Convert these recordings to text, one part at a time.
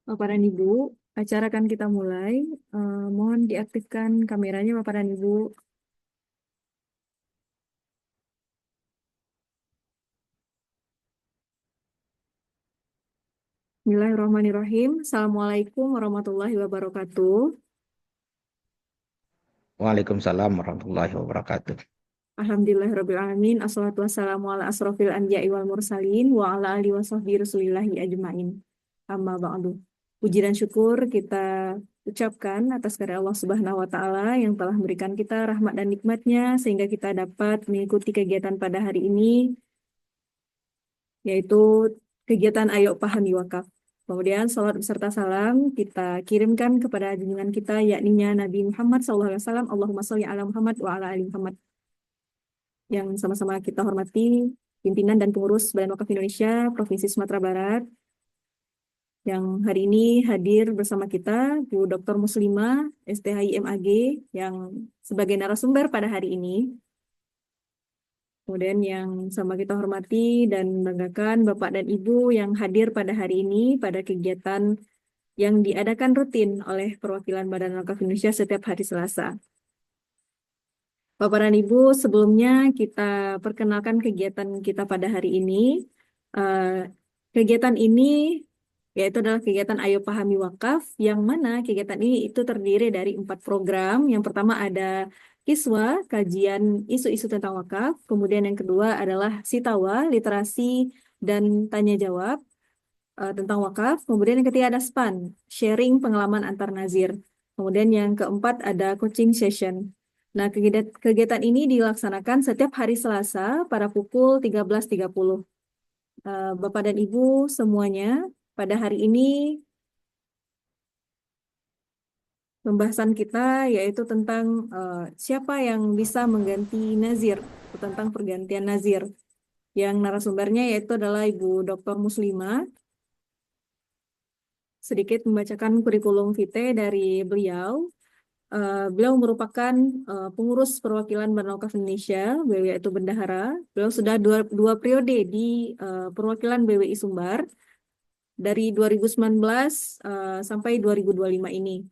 Bapak dan Ibu, acara akan kita mulai. Mohon diaktifkan kameranya Bapak dan Ibu. Bismillahirrahmanirrahim. Assalamualaikum warahmatullahi wabarakatuh. Waalaikumsalam warahmatullahi wabarakatuh. Alhamdulillahirrahmanirrahim. Assalatu wassalamu ala asrofil anbiya'i wal mursalin wa ala alihi wa sahbihi rasulillahi ajma'in. Amma ba'du. Puji dan syukur kita ucapkan atas karya Allah Subhanahu wa Ta'ala yang telah memberikan kita rahmat dan nikmatnya sehingga kita dapat mengikuti kegiatan pada hari ini, yaitu kegiatan Ayo Pahami Wakaf. Kemudian salat beserta salam kita kirimkan kepada junjungan kita yakni Nabi Muhammad SAW. Allahumma sholli ala Muhammad wa ala ali Muhammad. Yang sama-sama kita hormati pimpinan dan pengurus Badan Wakaf Indonesia Provinsi Sumatera Barat yang hari ini hadir bersama kita, Bu Dr. Muslimah, STHI MAG, yang sebagai narasumber pada hari ini. Kemudian yang sama kita hormati dan banggakan Bapak dan Ibu yang hadir pada hari ini pada kegiatan yang diadakan rutin oleh perwakilan Badan Wakaf Indonesia setiap hari Selasa. Bapak dan Ibu, sebelumnya kita perkenalkan kegiatan kita pada hari ini. Eh, Kegiatan ini yaitu adalah kegiatan Ayo Pahami Wakaf, yang mana kegiatan ini itu terdiri dari 4 program. Yang pertama ada Kiswa, kajian isu-isu tentang wakaf. Kemudian yang kedua adalah Sitawa, literasi dan tanya jawab tentang wakaf. Kemudian yang ketiga ada SPAN, sharing pengalaman antar nazir. Kemudian yang keempat ada coaching session. Nah, kegiatan ini dilaksanakan setiap hari Selasa pada pukul 13.30. Bapak dan Ibu semuanya, pada hari ini pembahasan kita yaitu tentang siapa yang bisa mengganti nazir, atau tentang pergantian nazir. Yang narasumbernya yaitu adalah Ibu Dr. Muslimah. Sedikit membacakan kurikulum vitae dari beliau. Beliau merupakan pengurus perwakilan Badan Wakaf Indonesia, beliau yaitu Bendahara. Beliau sudah dua periode di perwakilan BWI Sumbar dari 2019 sampai 2025 ini.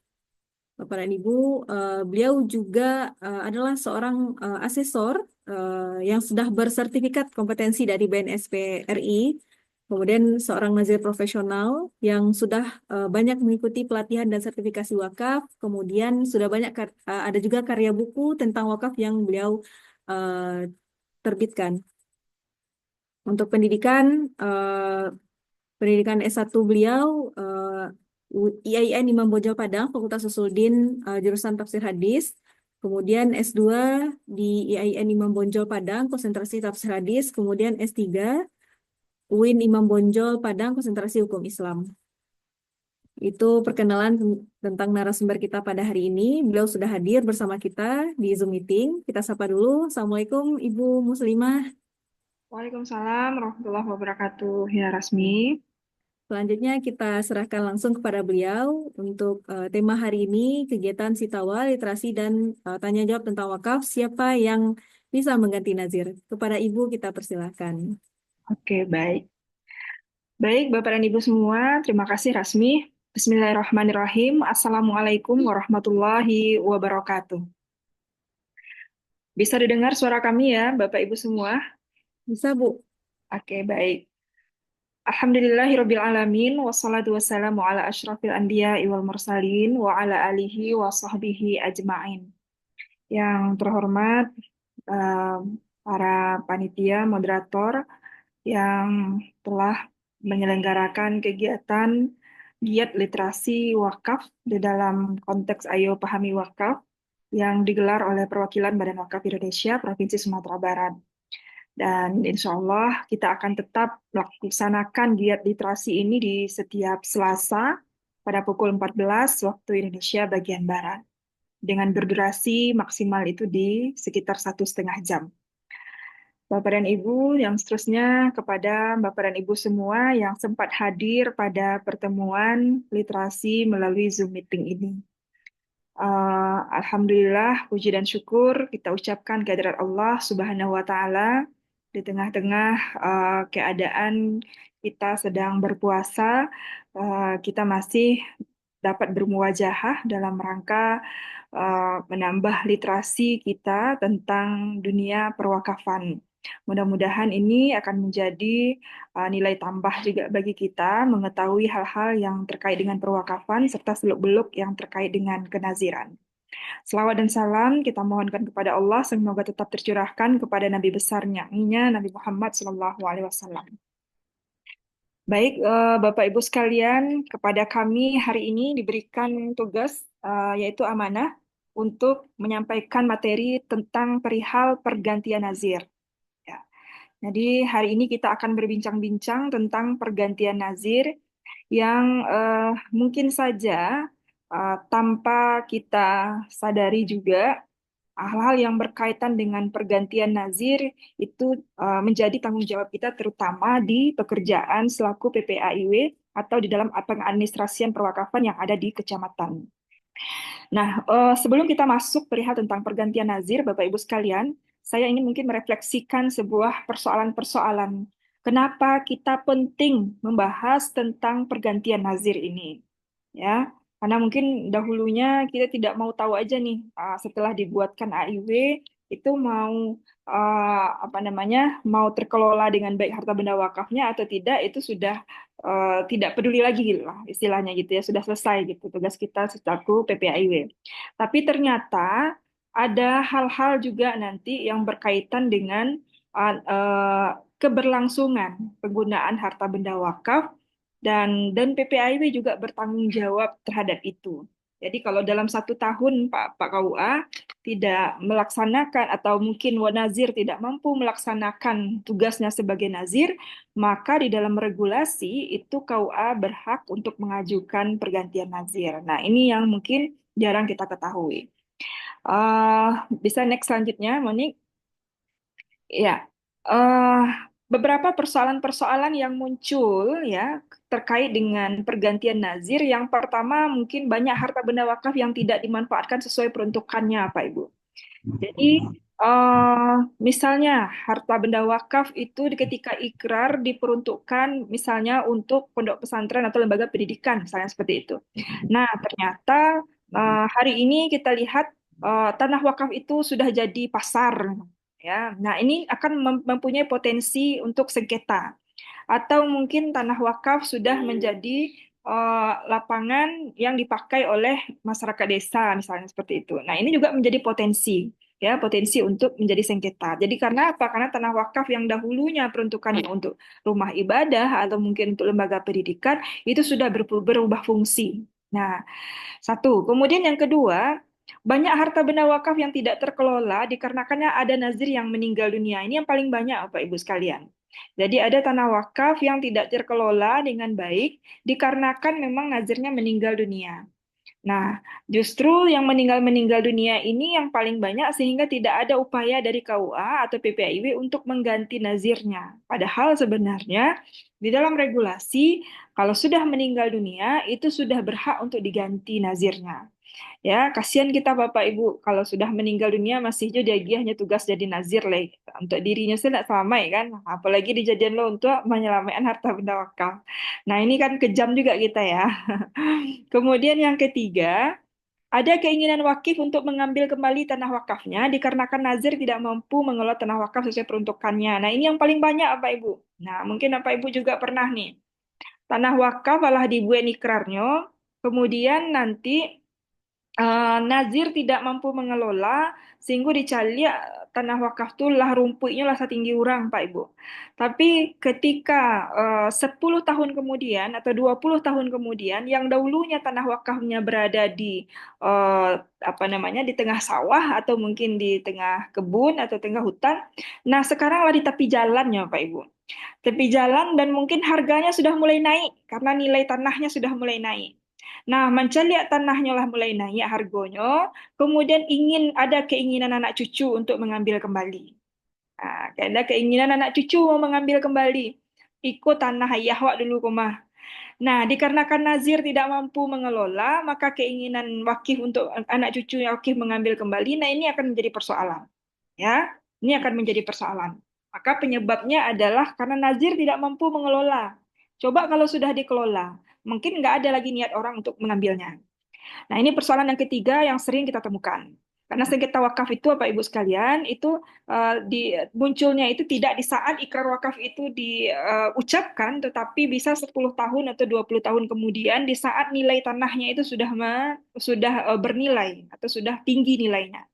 Bapak dan Ibu, beliau juga adalah seorang asesor yang sudah bersertifikat kompetensi dari BNSP RI, kemudian seorang nazir profesional yang sudah banyak mengikuti pelatihan dan sertifikasi wakaf, kemudian sudah banyak ada juga karya buku tentang wakaf yang beliau uh, terbitkan. Untuk pendidikan S1 beliau IAIN Imam Bonjol Padang, Fakultas Usuluddin, jurusan Tafsir Hadis. Kemudian S2 di IAIN Imam Bonjol Padang, konsentrasi Tafsir Hadis. Kemudian S3 UIN Imam Bonjol Padang, konsentrasi Hukum Islam. Itu perkenalan tentang narasumber kita pada hari ini. Beliau sudah hadir bersama kita di Zoom meeting. Kita sapa dulu. Assalamualaikum Ibu Muslimah. Waalaikumsalam warahmatullahi wabarakatuh. Ya, Rasmi. Selanjutnya kita serahkan langsung kepada beliau untuk tema hari ini, kegiatan Sitawa, literasi dan tanya jawab tentang wakaf, siapa yang bisa mengganti nazir. Kepada Ibu kita persilahkan. Oke, baik. Baik, Bapak dan Ibu semua, terima kasih Rasmi. Bismillahirrahmanirrahim. Assalamualaikum warahmatullahi wabarakatuh. Bisa didengar suara kami ya, Bapak Ibu semua? Bisa Bu? Oke, baik. Alhamdulillahirabbil alamin wassalatu wassalamu ala asyrafil anbiya'i wal mursalin wa ala alihi wa sahbihi ajma'in. Yang terhormat eh, para panitia moderator yang telah menyelenggarakan kegiatan giat literasi wakaf di dalam konteks Ayo Pahami Wakaf yang digelar oleh perwakilan Badan Wakaf Indonesia Provinsi Sumatera Barat. Dan insya Allah kita akan tetap melaksanakan giat literasi ini di setiap Selasa pada pukul 14 waktu Indonesia bagian Barat. Dengan berdurasi maksimal itu di sekitar 1,5 jam. Bapak dan Ibu, yang seterusnya kepada Bapak dan Ibu semua yang sempat hadir pada pertemuan literasi melalui Zoom meeting ini. Alhamdulillah, puji dan syukur kita ucapkan kehadirat Allah Subhanahu wa Ta'ala di tengah-tengah keadaan kita sedang berpuasa, kita masih dapat bermuwajahah dalam rangka menambah literasi kita tentang dunia perwakafan. Mudah-mudahan ini akan menjadi nilai tambah juga bagi kita mengetahui hal-hal yang terkait dengan perwakafan serta seluk-beluk yang terkait dengan kenaziran. Selawat dan salam kita mohonkan kepada Allah semoga tetap tercurahkan kepada Nabi besarnya, Nabi Muhammad SAW. Baik, Bapak Ibu sekalian, kepada kami hari ini diberikan tugas yaitu amanah untuk menyampaikan materi tentang perihal pergantian nazir. Ya. Jadi hari ini kita akan berbincang-bincang tentang pergantian nazir yang mungkin saja tanpa kita sadari juga hal-hal yang berkaitan dengan pergantian nazir itu menjadi tanggung jawab kita terutama di pekerjaan selaku PPAIW atau di dalam pengadministrasian perwakafan yang ada di kecamatan. Nah, sebelum kita masuk perihal tentang pergantian nazir, Bapak Ibu sekalian, saya ingin mungkin merefleksikan sebuah persoalan-persoalan. Kenapa kita penting membahas tentang pergantian nazir ini? Ya, karena mungkin dahulunya kita tidak mau tahu aja nih, setelah dibuatkan AIW itu mau apa namanya, mau terkelola dengan baik harta benda wakafnya atau tidak, itu sudah tidak peduli lagi gitu lah istilahnya gitu ya, sudah selesai gitu tugas kita selaku PPAIW. Tapi ternyata ada hal-hal juga nanti yang berkaitan dengan keberlangsungan penggunaan harta benda wakaf dan PPAIW juga bertanggung jawab terhadap itu. Jadi kalau dalam 1 tahun Pak KUA tidak melaksanakan atau mungkin Wanazir tidak mampu melaksanakan tugasnya sebagai nazir, maka di dalam regulasi itu KUA berhak untuk mengajukan pergantian nazir. Nah, ini yang mungkin jarang kita ketahui. Bisa next selanjutnya, Monik? Ya, eh, beberapa persoalan-persoalan yang muncul ya terkait dengan pergantian nazir. Yang pertama, mungkin banyak harta benda wakaf yang tidak dimanfaatkan sesuai peruntukannya, Pak Ibu. Jadi, misalnya harta benda wakaf itu ketika ikrar diperuntukkan misalnya untuk pondok pesantren atau lembaga pendidikan, misalnya seperti itu. Nah, ternyata hari ini kita lihat tanah wakaf itu sudah jadi pasar, ya. Nah, ini akan mempunyai potensi untuk sengketa. Atau mungkin tanah wakaf sudah menjadi lapangan yang dipakai oleh masyarakat desa, misalnya seperti itu. Nah, ini juga menjadi potensi, ya, potensi untuk menjadi sengketa. Jadi karena apa? Karena tanah wakaf yang dahulunya peruntukannya untuk rumah ibadah atau mungkin untuk lembaga pendidikan itu sudah berubah fungsi. Nah, satu. Kemudian yang kedua, banyak harta benda wakaf yang tidak terkelola dikarenakannya ada nazir yang meninggal dunia. Ini yang paling banyak, Bapak Ibu sekalian. Jadi ada tanah wakaf yang tidak terkelola dengan baik dikarenakan memang nazirnya meninggal dunia. Nah, justru yang meninggal dunia ini yang paling banyak sehingga tidak ada upaya dari KUA atau PPAIW untuk mengganti nazirnya. Padahal sebenarnya di dalam regulasi kalau sudah meninggal dunia itu sudah berhak untuk diganti nazirnya. Ya, kasihan kita Bapak Ibu kalau sudah meninggal dunia masih juga dia hanya tugas jadi nazir lah. Untuk dirinya sendiri tidak selamat kan, apalagi dijadian lo untuk menyelamatkan harta benda wakaf. Nah, ini kan kejam juga kita ya. Kemudian yang ketiga, ada keinginan wakif untuk mengambil kembali tanah wakafnya dikarenakan nazir tidak mampu mengelola tanah wakaf sesuai peruntukannya. Nah, ini yang paling banyak Bapak Ibu. Nah, mungkin Bapak Ibu juga pernah nih. Tanah wakaf malah dibuat ikrarnya, kemudian nanti Nazir tidak mampu mengelola sehingga dicari tanah wakaf tuh lah rumputnya lah setinggi orang Pak Ibu. Tapi ketika 10 tahun kemudian atau 20 tahun kemudian yang dahulunya tanah wakafnya berada di eh, apa namanya di tengah sawah atau mungkin di tengah kebun atau tengah hutan, nah sekarang lah di tepi jalannya Pak Ibu. Tepi jalan dan mungkin harganya sudah mulai naik karena nilai tanahnya sudah mulai naik. Nah, lihat tanahnya lah mulai naik harganya, kemudian ada keinginan anak cucu untuk mengambil kembali. Nah, ada keinginan anak cucu mau mengambil kembali. Ikut tanah ayah wak dulu rumah. Nah, dikarenakan Nazir tidak mampu mengelola, maka keinginan wakif untuk anak cucu yang wakif mengambil kembali, nah ini akan menjadi persoalan. Ya, ini akan menjadi persoalan. Maka penyebabnya adalah karena Nazir tidak mampu mengelola. Coba kalau sudah dikelola, mungkin nggak ada lagi niat orang untuk mengambilnya. Nah, ini persoalan yang ketiga yang sering kita temukan. Karena sengketa wakaf itu, Bapak Ibu sekalian, itu munculnya itu tidak di saat ikrar wakaf itu diucapkan, tetapi bisa 10 tahun atau 20 tahun kemudian di saat nilai tanahnya itu sudah bernilai atau sudah tinggi nilainya.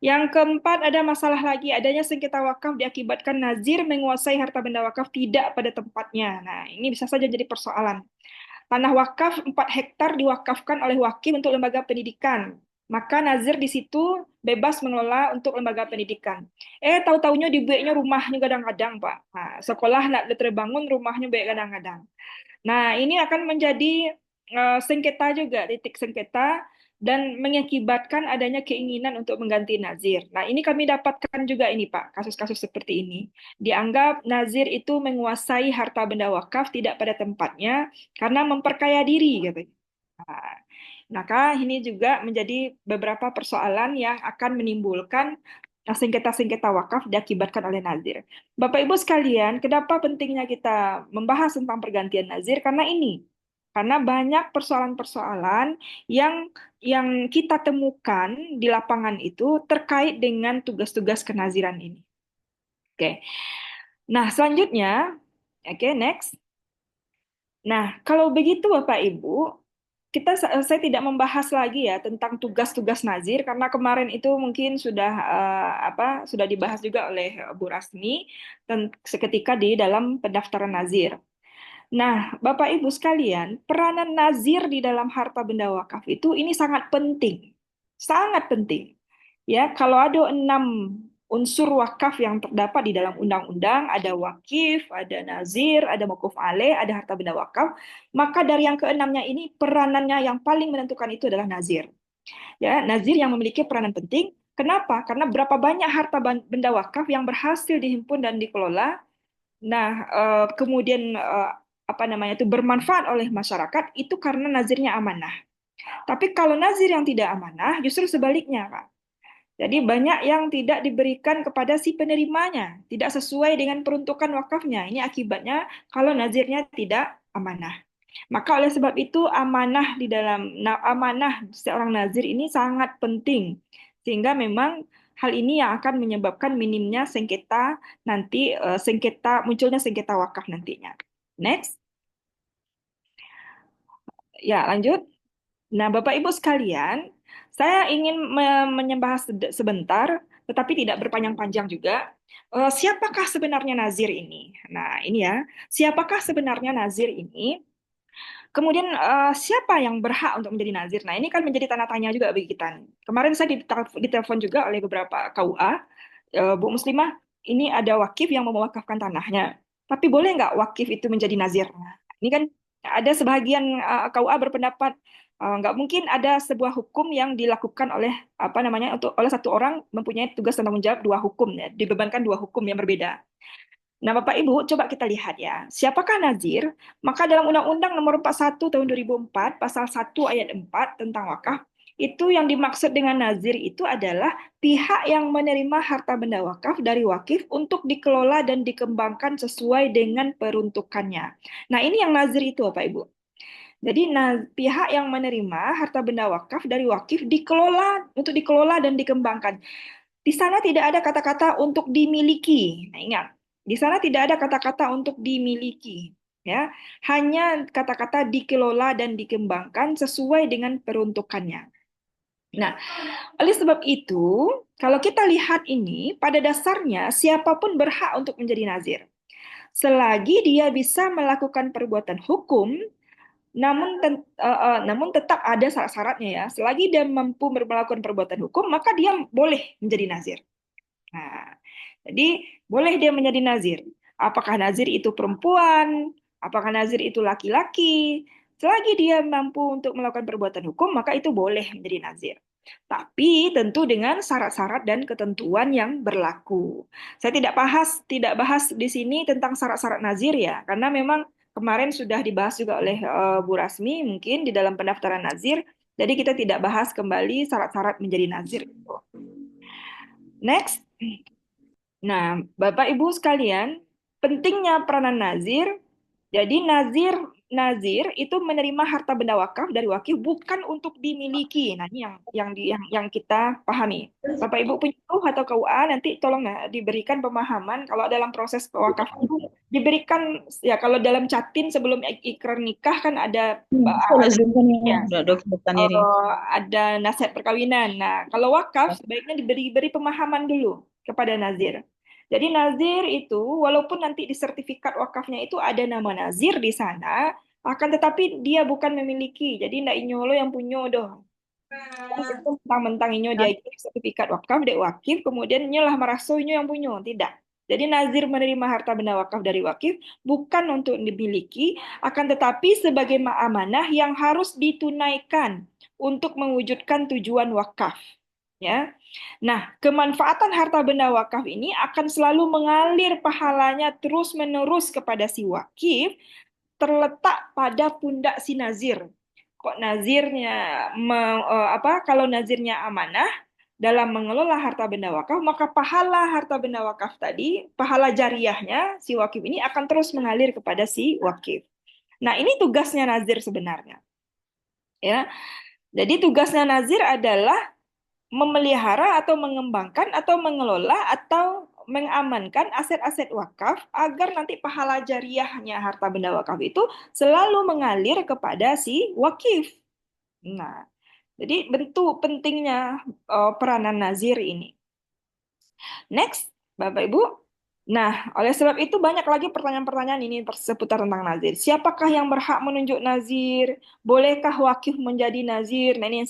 Yang keempat, ada masalah lagi, adanya sengketa wakaf diakibatkan nazir menguasai harta benda wakaf tidak pada tempatnya. Nah, ini bisa saja jadi persoalan. Tanah wakaf 4 hektar diwakafkan oleh wakil untuk lembaga pendidikan. Maka nazir di situ bebas mengelola untuk lembaga pendidikan. Tahu-taunya dibuatnya rumahnya kadang-kadang, Pak. Nah, sekolah nak terbangun rumahnya baik kadang-kadang. Nah, ini akan menjadi sengketa juga, titik sengketa, dan mengakibatkan adanya keinginan untuk mengganti nazir. Nah, ini kami dapatkan juga ini, Pak, kasus-kasus seperti ini. Dianggap nazir itu menguasai harta benda wakaf tidak pada tempatnya karena memperkaya diri, gitu. Nah, maka ini juga menjadi beberapa persoalan yang akan menimbulkan sengketa-sengketa wakaf diakibatkan oleh nazir. Bapak Ibu sekalian, kenapa pentingnya kita membahas tentang pergantian nazir? Karena banyak persoalan-persoalan yang kita temukan di lapangan itu terkait dengan tugas-tugas kenaziran ini. Oke. Nah, selanjutnya, oke, next. Nah, kalau begitu Bapak Ibu, saya tidak membahas lagi ya tentang tugas-tugas nazir karena kemarin itu mungkin sudah dibahas juga oleh Bu Rasmi seketika di dalam pendaftaran nazir. Nah, Bapak Ibu sekalian, peranan nazir di dalam harta benda wakaf itu ini sangat penting. Sangat penting. Ya, kalau ada 6 unsur wakaf yang terdapat di dalam undang-undang, ada wakif, ada nazir, ada mukuf alaih, ada harta benda wakaf, maka dari yang keenamnya ini peranannya yang paling menentukan itu adalah nazir. Ya, nazir yang memiliki peranan penting. Kenapa? Karena berapa banyak harta benda wakaf yang berhasil dihimpun dan dikelola. Nah, kemudian apa namanya itu bermanfaat oleh masyarakat itu karena nazirnya amanah. Tapi kalau nazir yang tidak amanah, justru sebaliknya, Pak. Jadi banyak yang tidak diberikan kepada si penerimanya, tidak sesuai dengan peruntukan wakafnya. Ini akibatnya kalau nazirnya tidak amanah. Maka oleh sebab itu amanah seorang nazir ini sangat penting. Sehingga memang hal ini yang akan menyebabkan minimnya sengketa nanti munculnya sengketa wakaf nantinya. Next. Ya, lanjut. Nah, Bapak Ibu sekalian, saya ingin menyembahas sebentar, tetapi tidak berpanjang-panjang juga. Siapakah sebenarnya nazir ini? Nah, ini ya, siapakah sebenarnya nazir ini? Kemudian siapa yang berhak untuk menjadi nazir? Nah, ini kan menjadi tanda tanya juga bagi kita. Kemarin saya ditelepon juga oleh beberapa KUA, Bu Muslimah, ini ada wakif yang mau mewakafkan tanahnya. Tapi boleh nggak wakif itu menjadi nazir? Nah, ini kan ada sebagian KUA berpendapat nggak mungkin ada sebuah hukum yang dilakukan oleh apa namanya oleh satu orang mempunyai tugas dan tanggung jawab dua hukum ya, dibebankan dua hukum yang berbeda. Nah, Bapak Ibu, coba kita lihat ya. Siapakah nazir? Maka dalam Undang-Undang Nomor 41 Tahun 2004, Pasal 1 Ayat 4 tentang wakaf, itu yang dimaksud dengan nazir itu adalah pihak yang menerima harta benda wakaf dari wakif untuk dikelola dan dikembangkan sesuai dengan peruntukannya. Nah, ini yang nazir itu, Bapak Ibu. Jadi, pihak yang menerima harta benda wakaf dari wakif untuk dikelola dan dikembangkan. Di sana tidak ada kata-kata untuk dimiliki. Nah, ingat, di sana tidak ada kata-kata untuk dimiliki, ya. Hanya kata-kata dikelola dan dikembangkan sesuai dengan peruntukannya. Nah, oleh sebab itu, kalau kita lihat ini, pada dasarnya siapapun berhak untuk menjadi nazir. Selagi dia bisa melakukan perbuatan hukum, namun tetap ada syarat-syaratnya ya. Selagi dia mampu melakukan perbuatan hukum, maka dia boleh menjadi nazir. Nah, jadi boleh dia menjadi nazir. Apakah nazir itu perempuan? Apakah nazir itu laki-laki? Selagi dia mampu untuk melakukan perbuatan hukum, maka itu boleh menjadi nazir. Tapi tentu dengan syarat-syarat dan ketentuan yang berlaku. Saya tidak bahas di sini tentang syarat-syarat nazir ya, karena memang kemarin sudah dibahas juga oleh Bu Rasmi mungkin di dalam pendaftaran nazir. Jadi kita tidak bahas kembali syarat-syarat menjadi nazir. Next. Nah, Bapak Ibu sekalian, pentingnya peranan nazir Jadi nazir itu menerima harta benda wakaf dari wakif bukan untuk dimiliki. Nah, ini yang kita pahami. Bapak Ibu punya atau KUA nanti tolong ya diberikan pemahaman kalau dalam proses pewakafan itu diberikan ya kalau dalam catin sebelum ikrar nikah kan ada Boleh ada Zoom kan ya? ya Udah dokter diri. ada nasihat perkawinan. Nah, kalau wakaf sebaiknya diberi pemahaman dulu kepada nazir. Jadi nazir itu walaupun nanti di sertifikat wakafnya itu ada nama nazir di sana, akan tetapi dia bukan memiliki. Jadi ndak inyolo yang punya doh. Kan itu mentang-mentang inyo dia itu sertifikat wakaf, dek wakif, kemudian inyo lah merasa inyo yang punya. Tidak. Jadi nazir menerima harta benda wakaf dari wakif bukan untuk dimiliki, akan tetapi sebagai amanah yang harus ditunaikan untuk mewujudkan tujuan wakaf. Ya. Nah, kemanfaatan harta benda wakaf ini akan selalu mengalir pahalanya terus-menerus kepada si wakif terletak pada pundak si nazir. Kok nazirnya kalau nazirnya amanah dalam mengelola harta benda wakaf, maka pahala harta benda wakaf tadi, pahala jariahnya si wakif ini akan terus mengalir kepada si wakif. Nah, ini tugasnya nazir sebenarnya. Ya. Jadi tugasnya nazir adalah memelihara atau mengembangkan atau mengelola atau mengamankan aset-aset wakaf agar nanti pahala jariahnya harta benda wakaf itu selalu mengalir kepada si wakif. Nah, jadi bentuk pentingnya peranan nazir ini. Next, Bapak Ibu. Nah, oleh sebab itu banyak lagi pertanyaan-pertanyaan ini seputar tentang nazir. Siapakah yang berhak menunjuk nazir? Bolehkah wakif menjadi nazir? Nah, ini yang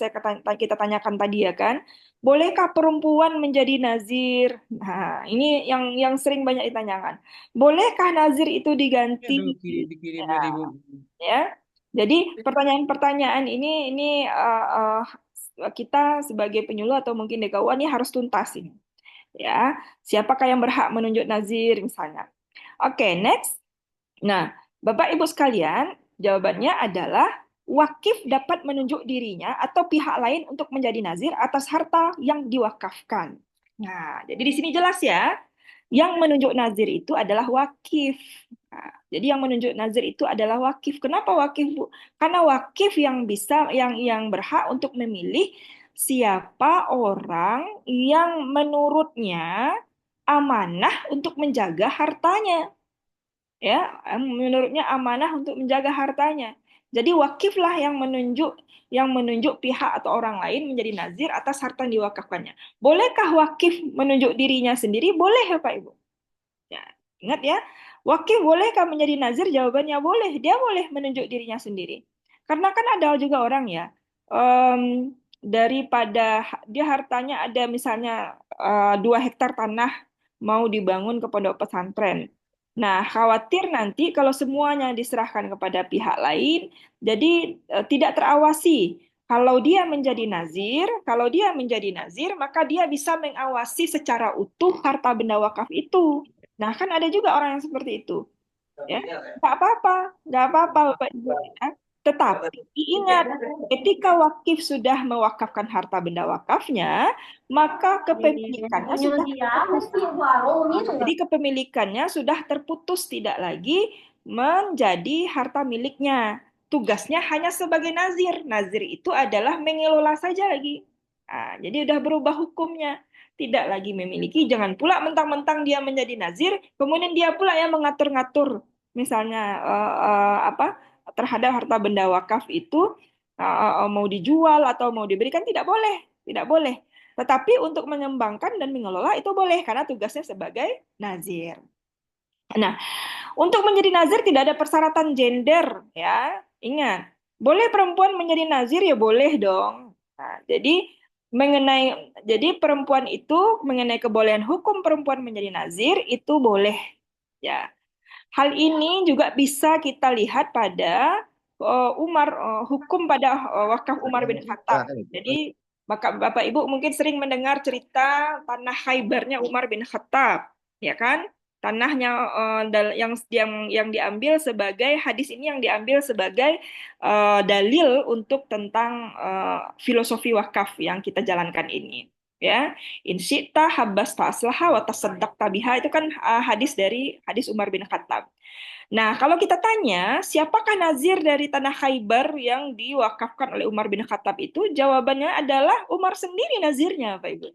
kita tanyakan tadi ya kan. Bolehkah perempuan menjadi nazir? Nah, ini yang sering banyak ditanyakan. Bolehkah nazir itu diganti? Ya, ya. Jadi pertanyaan-pertanyaan ini kita sebagai penyuluh atau mungkin DKUA ini harus tuntas ini. Ya, siapakah yang berhak menunjuk nazir misalnya? Oke, next. Nah, Bapak Ibu sekalian, jawabannya adalah wakif dapat menunjuk dirinya atau pihak lain untuk menjadi nazir atas harta yang diwakafkan. Nah, jadi di sini jelas ya, yang menunjuk nazir itu adalah wakif. Nah, jadi yang menunjuk nazir itu adalah wakif. Kenapa wakif, Bu? Karena wakif yang bisa yang berhak untuk memilih siapa orang yang menurutnya amanah untuk menjaga hartanya ya menurutnya amanah untuk menjaga hartanya. Jadi wakiflah yang menunjuk pihak atau orang lain menjadi nazir atas harta yang diwakafkannya. Bolehkah wakif menunjuk dirinya sendiri? Boleh, Bapak Ibu. Ya, ingat ya, wakif bolehkah menjadi nazir? Jawabannya boleh. Dia boleh menunjuk dirinya sendiri. Karena kan ada juga orang ya, daripada dia hartanya ada misalnya 2 hektar tanah mau dibangun ke pondok pesantren. Nah, khawatir nanti kalau semuanya diserahkan kepada pihak lain, jadi tidak terawasi. Kalau dia menjadi nazir, maka dia bisa mengawasi secara utuh harta benda wakaf itu. Nah, kan ada juga orang yang seperti itu. Ya, nggak apa-apa, nggak apa-apa, Bapak Ibu. Ya. Tetapi ingat, ketika wakif sudah mewakafkan harta benda wakafnya, maka kepemilikannya sudah terputus. Jadi kepemilikannya sudah terputus, tidak lagi menjadi harta miliknya. Tugasnya hanya sebagai nazir. Nazir itu adalah mengelola saja lagi. Nah, jadi udah berubah hukumnya. Tidak lagi memiliki, jangan pula mentang-mentang dia menjadi nazir, kemudian dia pula yang mengatur-ngatur. Misalnya apa terhadap harta benda wakaf itu mau dijual atau mau diberikan tidak boleh, tidak boleh. Tetapi untuk mengembangkan dan mengelola itu boleh karena tugasnya sebagai nazir. Nah, untuk menjadi nazir tidak ada persyaratan gender ya. Ingat, boleh perempuan menjadi nazir ya boleh dong. Nah, jadi perempuan itu mengenai kebolehan hukum perempuan menjadi nazir itu boleh ya. Hal ini juga bisa kita lihat pada hukum pada wakaf Umar bin Khattab. Jadi Bapak Ibu mungkin sering mendengar cerita tanah Khaybarnya Umar bin Khattab, ya kan? Tanahnya yang diambil sebagai hadis ini yang diambil sebagai dalil untuk tentang filosofi wakaf yang kita jalankan ini. Ya, in syi'ta habbasta aslaha wa tasaddaqta biha, itu kan hadis Umar bin Khattab. Nah, kalau kita tanya, siapakah nazir dari tanah Khaybar yang diwakafkan oleh Umar bin Khattab itu? Jawabannya adalah Umar sendiri nazirnya, Pak Ibu.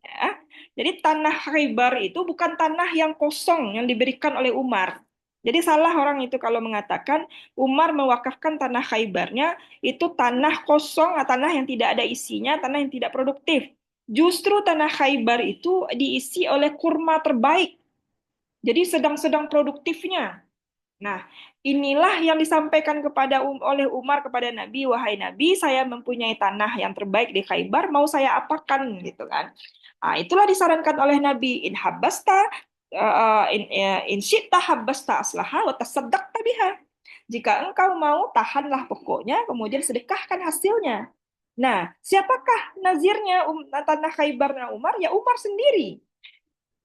Ya. Jadi tanah Khaybar itu bukan tanah yang kosong yang diberikan oleh Umar. Jadi salah orang itu kalau mengatakan Umar mewakafkan tanah Khaybarnya itu tanah kosong, tanah yang tidak ada isinya, tanah yang tidak produktif. Justru tanah Khaybar itu diisi oleh kurma terbaik. Jadi sedang-sedang produktifnya. Nah, inilah yang disampaikan oleh Umar kepada Nabi, wahai Nabi, saya mempunyai tanah yang terbaik di Khaybar, mau saya apakan gitu kan? Itulah disarankan oleh Nabi, in habbasta in syi'ta habbasta aslaha wa tasaddaqta biha. Jika engkau mau, tahanlah pokoknya, kemudian sedekahkan hasilnya. Nah, siapakah nazirnya tanah Khaybarnya Umar? Ya Umar sendiri.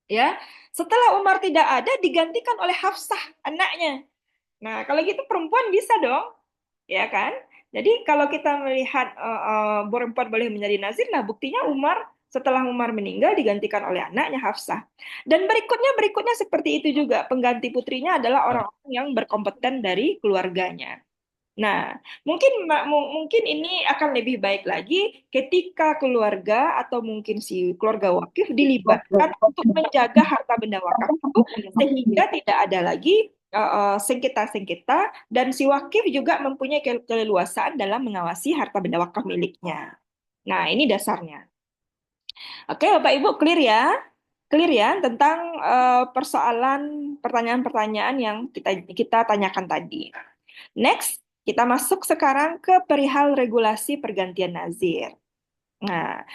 Ya, setelah Umar tidak ada, digantikan oleh Hafsah, anaknya. Nah, kalau gitu perempuan bisa dong, ya kan? Jadi kalau kita melihat perempuan boleh menjadi nazir, nah buktinya setelah Umar meninggal digantikan oleh anaknya Hafsah. Dan berikutnya seperti itu juga. Pengganti putrinya adalah orang-orang yang berkompeten dari keluarganya. Nah, mungkin ini akan lebih baik lagi ketika keluarga atau mungkin si keluarga wakif dilibatkan untuk menjaga harta benda wakaf itu sehingga tidak ada lagi sengketa-sengketa dan si wakif juga mempunyai keleluasaan dalam mengawasi harta benda wakaf miliknya. Nah, ini dasarnya. Oke, Bapak Ibu clear ya? Clear ya tentang persoalan pertanyaan-pertanyaan yang kita tanyakan tadi. Next, kita masuk sekarang ke perihal regulasi pergantian nazir. Nah,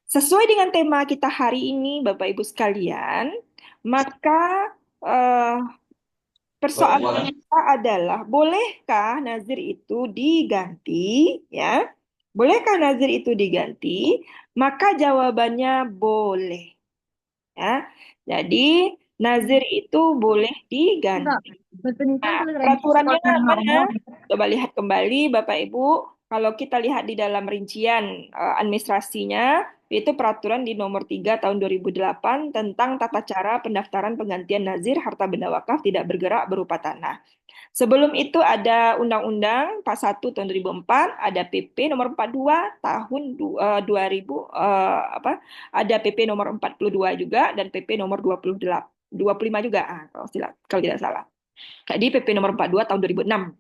sesuai dengan tema kita hari ini, Bapak Ibu sekalian, maka eh, persoalan kita adalah, bolehkah nazir itu diganti? Ya, bolehkah nazir itu diganti? Maka jawabannya boleh. Ya, jadi nazir itu boleh diganti. Nah, peraturannya mana? Coba lihat kembali, Bapak Ibu. Kalau kita lihat di dalam rincian administrasinya, itu peraturan di nomor 3 tahun 2008 tentang tata cara pendaftaran penggantian nazir harta benda wakaf tidak bergerak berupa tanah. Sebelum itu ada Undang-Undang 41 tahun 2004, ada PP nomor 42 tahun 2000, ada PP nomor 42 juga, dan PP nomor 25 juga, kalau tidak salah. Di PP nomor 42 tahun 2006.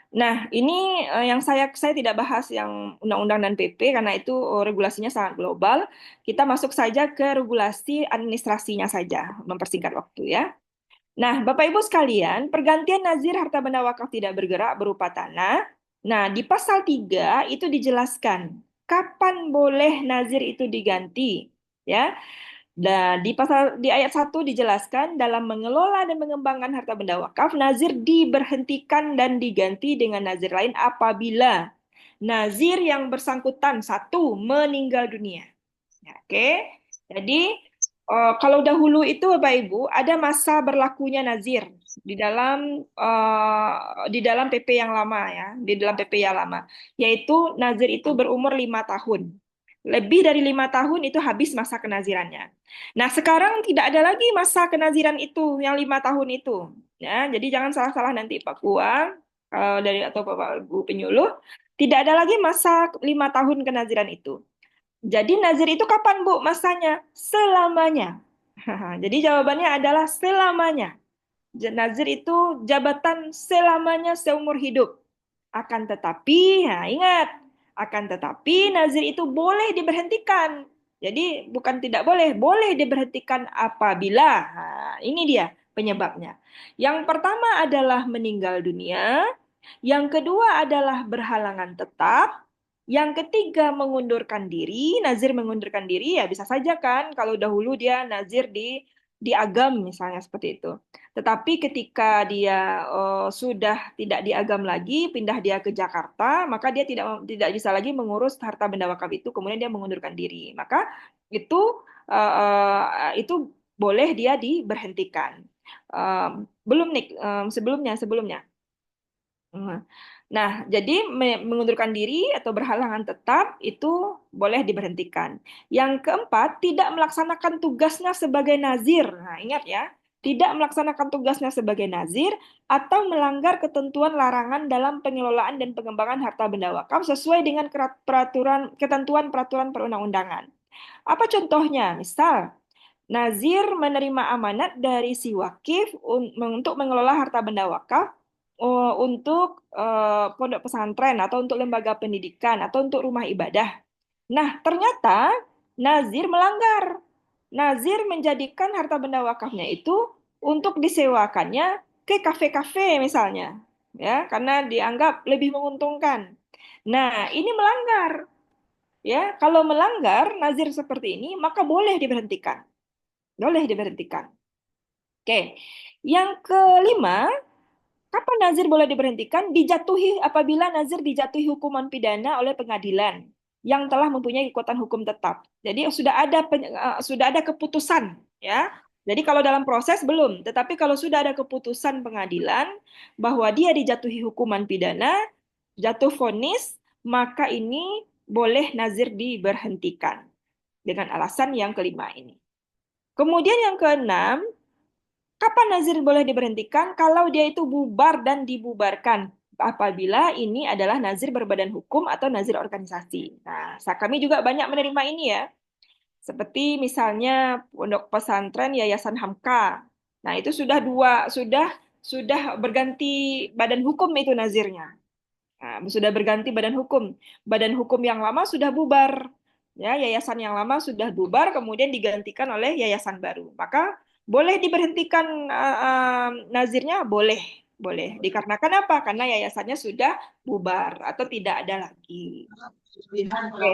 Nah, ini yang saya tidak bahas yang undang-undang dan PP karena itu regulasinya sangat global. Kita masuk saja ke regulasi administrasinya saja, mempersingkat waktu ya. Nah, Bapak Ibu sekalian, pergantian nazir harta benda wakaf tidak bergerak berupa tanah. Nah, di pasal 3 itu dijelaskan kapan boleh nazir itu diganti, ya. Nah, di ayat 1 dijelaskan dalam mengelola dan mengembangkan harta benda wakaf, nazir diberhentikan dan diganti dengan nazir lain apabila nazir yang bersangkutan satu meninggal dunia. Ya, oke. Jadi kalau dahulu itu Bapak Ibu ada masa berlakunya nazir di dalam PP yang lama ya, di dalam PP yang lama, yaitu nazir itu berumur 5 tahun. Lebih dari 5 tahun itu habis masa kenazirannya. Nah, sekarang tidak ada lagi masa kenaziran itu yang 5 tahun itu. Ya, jadi jangan salah-salah nanti Pak Kua atau Bapak Ibu penyuluh. Tidak ada lagi masa 5 tahun kenaziran itu. Jadi nazir itu kapan Bu masanya? Selamanya. Jadi jawabannya adalah selamanya. Nazir itu jabatan selamanya seumur hidup. Akan tetapi, nah ingat, akan tetapi nazir itu boleh diberhentikan. Jadi bukan tidak boleh, boleh diberhentikan apabila, nah, ini dia penyebabnya. Yang pertama adalah meninggal dunia, yang kedua adalah berhalangan tetap, yang ketiga mengundurkan diri. Nazir mengundurkan diri ya bisa saja kan kalau dahulu dia nazir di agam misalnya seperti itu. Tetapi ketika dia sudah tidak di Agam lagi, pindah dia ke Jakarta, maka dia tidak bisa lagi mengurus harta benda wakaf itu, kemudian dia mengundurkan diri. Maka itu boleh dia diberhentikan. Belum nih, sebelumnya. Nah, jadi mengundurkan diri atau berhalangan tetap itu boleh diberhentikan. Yang keempat, tidak melaksanakan tugasnya sebagai nazir. Nah, ingat ya, tidak melaksanakan tugasnya sebagai nazir atau melanggar ketentuan larangan dalam pengelolaan dan pengembangan harta benda wakaf sesuai dengan ketentuan peraturan perundang-undangan. Apa contohnya? Misal, Nazir menerima amanat dari si wakif untuk mengelola harta benda wakaf untuk pondok pesantren atau untuk lembaga pendidikan atau untuk rumah ibadah. Nah, ternyata Nazir melanggar. Nazir menjadikan harta benda wakafnya itu untuk disewakannya ke kafe-kafe misalnya, ya, karena dianggap lebih menguntungkan. Nah, ini melanggar, ya. Kalau melanggar Nazir seperti ini, maka boleh diberhentikan. Boleh diberhentikan. Oke. Yang kelima, kapan nazir boleh diberhentikan? Dijatuhi apabila nazir dijatuhi hukuman pidana oleh pengadilan yang telah mempunyai kekuatan hukum tetap. Jadi sudah ada keputusan, ya. Jadi kalau dalam proses belum, tetapi kalau sudah ada keputusan pengadilan bahwa dia dijatuhi hukuman pidana, jatuh vonis, maka ini boleh nazir diberhentikan dengan alasan yang kelima ini. Kemudian yang keenam, kapan nazir boleh diberhentikan? Kalau dia itu bubar dan dibubarkan. Apabila ini adalah nazir berbadan hukum atau nazir organisasi. Nah, kami juga banyak menerima ini ya. Seperti misalnya pondok pesantren Yayasan Hamka. Nah, itu sudah berganti badan hukum itu nazirnya. Nah, sudah berganti badan hukum. Badan hukum yang lama sudah bubar. Ya, yayasan yang lama sudah bubar, kemudian digantikan oleh yayasan baru. Maka boleh diberhentikan nazirnya? Boleh. Boleh. Dikarenakan apa? Karena yayasannya sudah bubar atau tidak ada lagi. Oke.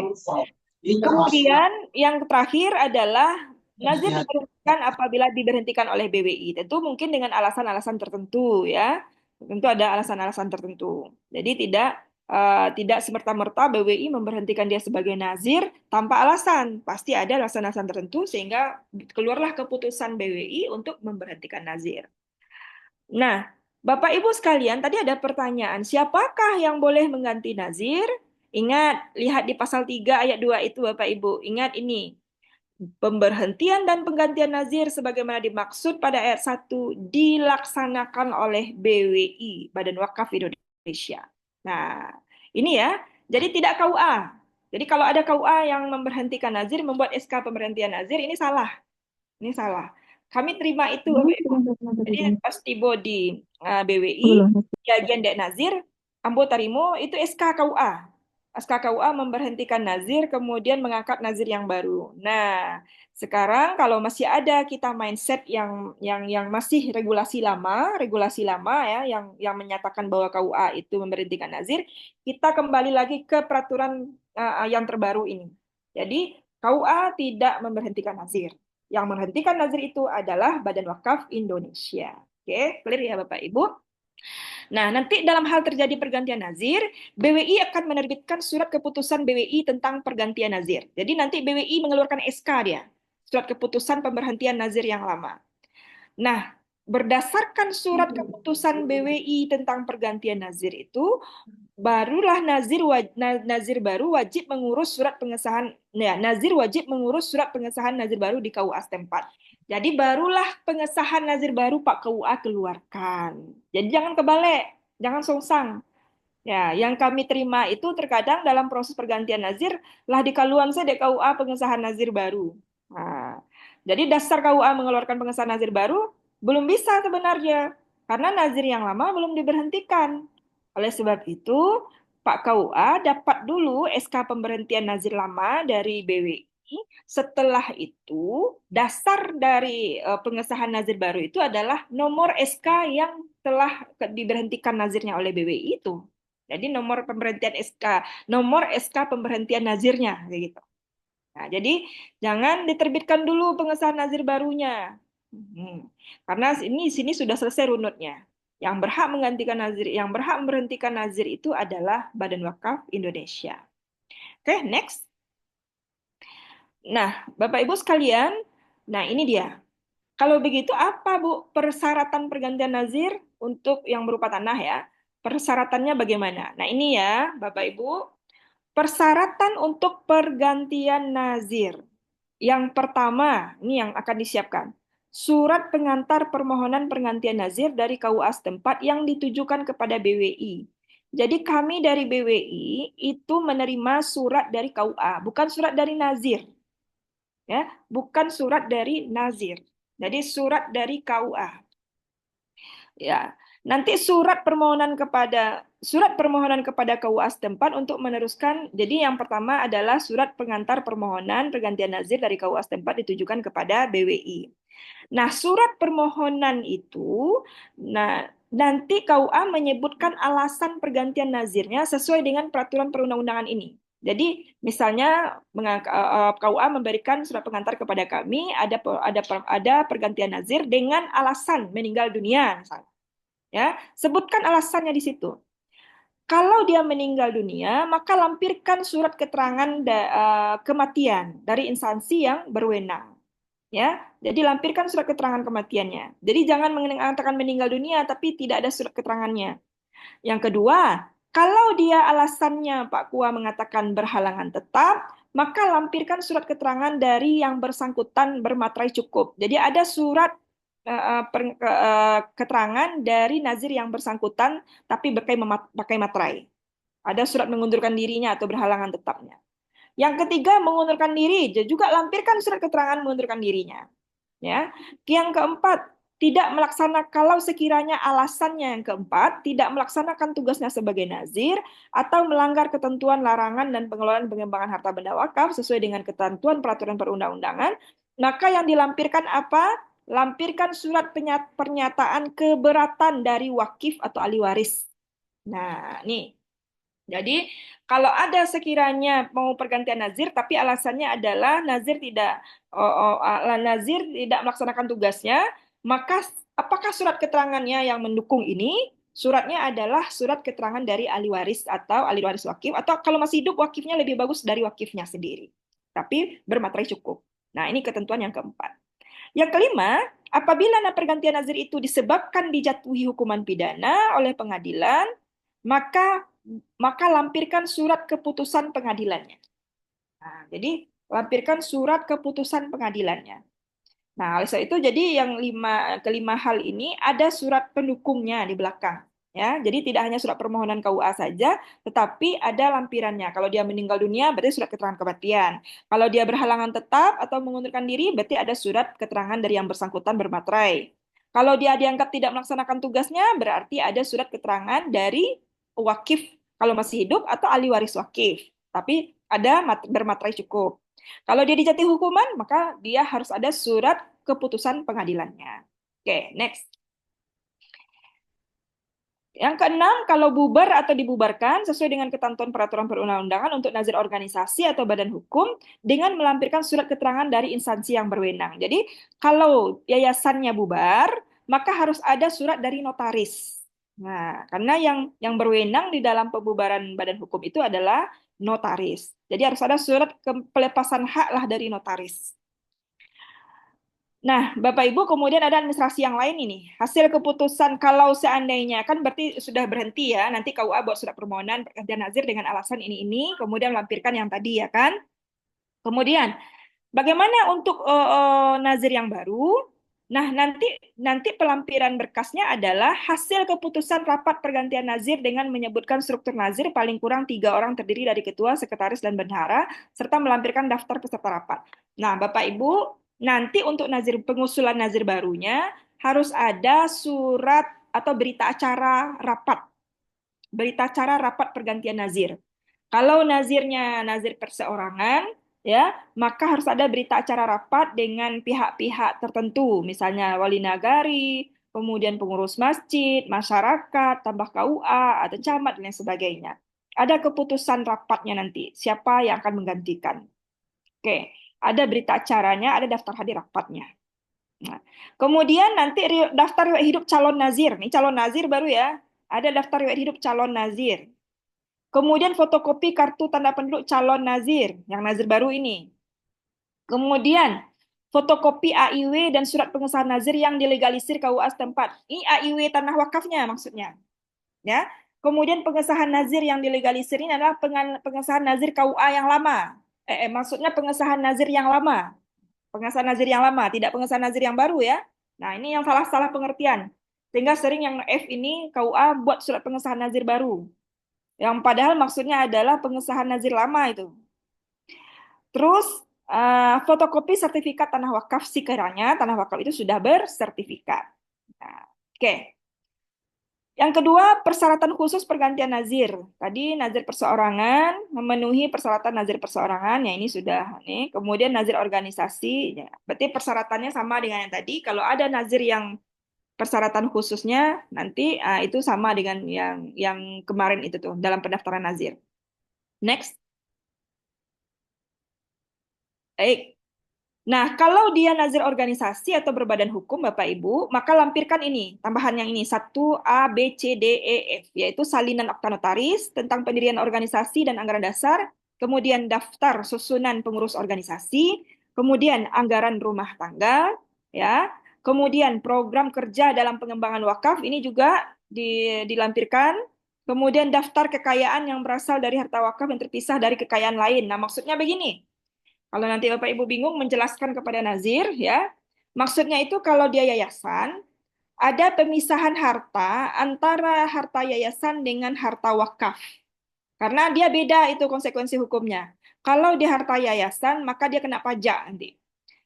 Kemudian yang terakhir adalah nazir diberhentikan apabila diberhentikan oleh BWI. Tentu mungkin dengan alasan-alasan tertentu ya. Tentu ada alasan-alasan tertentu. Jadi tidak semerta-merta BWI memberhentikan dia sebagai nazir tanpa alasan. Pasti ada alasan-alasan tertentu sehingga keluarlah keputusan BWI untuk memberhentikan nazir. Nah, Bapak Ibu sekalian, tadi ada pertanyaan, siapakah yang boleh mengganti nazir? Ingat, lihat di pasal 3 ayat 2 itu Bapak Ibu. Ingat ini. Pemberhentian dan penggantian nazir sebagaimana dimaksud pada ayat 1 dilaksanakan oleh BWI, Badan Wakaf Indonesia. Nah, ini ya. Jadi tidak KUA. Jadi kalau ada KUA yang memberhentikan nazir, membuat SK pemberhentian nazir, ini salah. Ini salah. Kami terima itu, Bapak Ibu. Jadi pas tiba di BWI, bagian Dek Nazir, Ambo Tarimo, itu SK KUA. SK KUA memberhentikan nazir, kemudian mengangkat nazir yang baru. Nah, sekarang kalau masih ada kita mindset yang masih regulasi lama ya, yang menyatakan bahwa KUA itu memberhentikan nazir, kita kembali lagi ke peraturan yang terbaru ini. Jadi KUA tidak memberhentikan nazir. Yang memberhentikan nazir itu adalah Badan Wakaf Indonesia. Oke, clear ya Bapak Ibu? Nah, nanti dalam hal terjadi pergantian nazir, BWI akan menerbitkan surat keputusan BWI tentang pergantian nazir. Jadi nanti BWI mengeluarkan SK dia, surat keputusan pemberhentian nazir yang lama. Nah, berdasarkan surat keputusan BWI tentang pergantian nazir itu, barulah nazir baru wajib mengurus surat pengesahan, ya, nazir wajib mengurus surat pengesahan nazir baru di KUA setempat. Jadi barulah pengesahan nazir baru Pak KUA keluarkan. Jadi jangan kebalik, jangan songsang. Ya, yang kami terima itu terkadang dalam proses pergantian nazir lah dikaluan saya di KUA pengesahan nazir baru. Nah, jadi dasar KUA mengeluarkan pengesahan nazir baru belum bisa sebenarnya karena nazir yang lama belum diberhentikan. Oleh sebab itu, Pak KUA dapat dulu SK pemberhentian nazir lama dari BWI. Setelah itu, dasar dari pengesahan nazir baru itu adalah nomor SK yang telah diberhentikan nazirnya oleh BWI itu. Jadi nomor SK pemberhentian nazirnya kayak gitu. Nah, jadi jangan diterbitkan dulu pengesahan nazir barunya. Karena sini sudah selesai runutnya. Yang berhak menggantikan nazir, yang berhak memberhentikan nazir itu adalah Badan Wakaf Indonesia. Oke, next. Nah, Bapak Ibu sekalian, nah ini dia. Kalau begitu apa Bu persyaratan pergantian nazir untuk yang berupa tanah ya? persyaratannya bagaimana? Nah, ini ya, Bapak Ibu, persyaratan untuk pergantian nazir. Yang pertama, ini yang akan disiapkan. Surat pengantar permohonan pergantian nazir dari KUA setempat yang ditujukan kepada BWI. Jadi kami dari BWI itu menerima surat dari KUA, bukan surat dari nazir. Ya, bukan surat dari nazir. Jadi surat dari KUA. Ya, nanti surat permohonan kepada KUA setempat untuk meneruskan. Jadi yang pertama adalah surat pengantar permohonan pergantian nazir dari KUA setempat ditujukan kepada BWI. Nah, surat permohonan itu, nah nanti KUA menyebutkan alasan pergantian nazirnya sesuai dengan peraturan perundang-undangan ini. Jadi, misalnya KUA memberikan surat pengantar kepada kami ada pergantian nazir dengan alasan meninggal dunia, misalnya. Ya, sebutkan alasannya di situ. Kalau dia meninggal dunia, maka lampirkan surat keterangan kematian dari instansi yang berwenang. Ya, jadi lampirkan surat keterangan kematiannya. Jadi jangan mengatakan meninggal dunia tapi tidak ada surat keterangannya. Yang kedua, kalau dia alasannya Pak Kua mengatakan berhalangan tetap, maka lampirkan surat keterangan dari yang bersangkutan bermaterai cukup. Jadi ada surat keterangan dari nazir yang bersangkutan tapi pakai materai. Ada surat mengundurkan dirinya atau berhalangan tetapnya. Yang ketiga, mengundurkan diri, juga lampirkan surat keterangan mengundurkan dirinya. Ya. Yang keempat, tidak melaksanakan kalau sekiranya alasannya yang keempat tidak melaksanakan tugasnya sebagai nazir atau melanggar ketentuan larangan dan pengelolaan pengembangan harta benda wakaf sesuai dengan ketentuan peraturan perundang-undangan, maka yang dilampirkan apa? Lampirkan surat pernyataan keberatan dari wakif atau ahli waris. Nah, nih. Jadi, kalau ada sekiranya mau pergantian nazir, tapi alasannya adalah nazir tidak melaksanakan tugasnya, maka apakah surat keterangannya yang mendukung ini? Suratnya adalah surat keterangan dari ahli waris atau ahli waris wakif, atau kalau masih hidup wakifnya lebih bagus dari wakifnya sendiri. Tapi bermaterai cukup. Nah, ini ketentuan yang keempat. Yang kelima, apabila pergantian nazir itu disebabkan dijatuhi hukuman pidana oleh pengadilan, maka lampirkan surat keputusan pengadilannya. Nah, jadi lampirkan surat keputusan pengadilannya. Nah, oleh sebab itu jadi yang kelima hal ini ada surat pendukungnya di belakang. Ya, jadi tidak hanya surat permohonan KUA saja, tetapi ada lampirannya. Kalau dia meninggal dunia, berarti surat keterangan kematian. Kalau dia berhalangan tetap atau mengundurkan diri, berarti ada surat keterangan dari yang bersangkutan bermaterai. Kalau dia dianggap tidak melaksanakan tugasnya, berarti ada surat keterangan dari wakif kalau masih hidup atau ahli waris wakif. Tapi ada bermaterai cukup. Kalau dia dijatuhi hukuman, maka dia harus ada surat keputusan pengadilannya. Oke, next. Yang keenam, kalau bubar atau dibubarkan sesuai dengan ketentuan peraturan perundang-undangan untuk nazir organisasi atau badan hukum dengan melampirkan surat keterangan dari instansi yang berwenang. Jadi, kalau yayasannya bubar, maka harus ada surat dari notaris. Nah, karena yang berwenang di dalam pembubaran badan hukum itu adalah notaris. Jadi harus ada surat pelepasan hak lah dari notaris. Nah, Bapak Ibu, kemudian ada administrasi yang lain ini. Hasil keputusan kalau seandainya, kan berarti sudah berhenti ya, nanti KUA buat surat permohonan pergantian nazir dengan alasan ini, kemudian lampirkan yang tadi ya kan. Kemudian, bagaimana untuk nazir yang baru? Nah, nanti pelampiran berkasnya adalah hasil keputusan rapat pergantian nazir dengan menyebutkan struktur nazir paling kurang 3 orang terdiri dari ketua, sekretaris, dan bendahara, serta melampirkan daftar peserta rapat. Nah, Bapak Ibu, nanti untuk pengusulan nazir barunya harus ada surat atau berita acara rapat. Berita acara rapat pergantian nazir. Kalau nazirnya nazir perseorangan, ya, maka harus ada berita acara rapat dengan pihak-pihak tertentu, misalnya wali nagari, kemudian pengurus masjid, masyarakat, tambah KUA, atau camat, dan lain sebagainya. Ada keputusan rapatnya nanti, siapa yang akan menggantikan. Oke, ada berita acaranya, ada daftar hadir rapatnya. Nah, kemudian nanti daftar riwayat hidup calon nazir. Nih calon nazir baru ya. Ada daftar riwayat hidup calon nazir. Kemudian fotokopi kartu tanda penduduk calon nazir, yang nazir baru ini. Kemudian fotokopi AIW dan surat pengesahan nazir yang dilegalisir KUA setempat. Ini AIW tanah wakafnya maksudnya. Ya. Kemudian pengesahan nazir yang dilegalisir ini adalah pengesahan nazir KUA yang lama. Maksudnya pengesahan nazir yang lama. Pengesahan nazir yang lama, tidak pengesahan nazir yang baru ya. Nah, ini yang salah-salah pengertian. Sehingga sering yang F ini KUA buat surat pengesahan nazir baru. Yang padahal maksudnya adalah pengesahan nazir lama itu. Terus fotokopi sertifikat tanah wakaf sekiranya tanah wakaf itu sudah bersertifikat. Nah, oke. Yang kedua, persyaratan khusus pergantian nazir. Tadi nazir perseorangan memenuhi persyaratan nazir perseorangan, ya ini sudah nih. Kemudian nazir organisasi, ya. Berarti persyaratannya sama dengan yang tadi. Kalau ada nazir yang persyaratan khususnya nanti itu sama dengan yang kemarin itu tuh dalam pendaftaran nazir. Next. Baik. Nah, kalau dia nazir organisasi atau berbadan hukum, Bapak Ibu, maka lampirkan ini, tambahan yang ini, 1A, B, C, D, E, F, yaitu salinan akta notaris tentang pendirian organisasi dan anggaran dasar, kemudian daftar susunan pengurus organisasi, kemudian anggaran rumah tangga, ya, kemudian program kerja dalam pengembangan wakaf, ini juga dilampirkan, kemudian daftar kekayaan yang berasal dari harta wakaf yang terpisah dari kekayaan lain. Nah, maksudnya begini, kalau nanti Bapak Ibu bingung menjelaskan kepada nazir, ya, maksudnya itu kalau dia yayasan, ada pemisahan harta antara harta yayasan dengan harta wakaf. Karena dia beda itu konsekuensi hukumnya. Kalau dia harta yayasan, maka dia kena pajak nanti.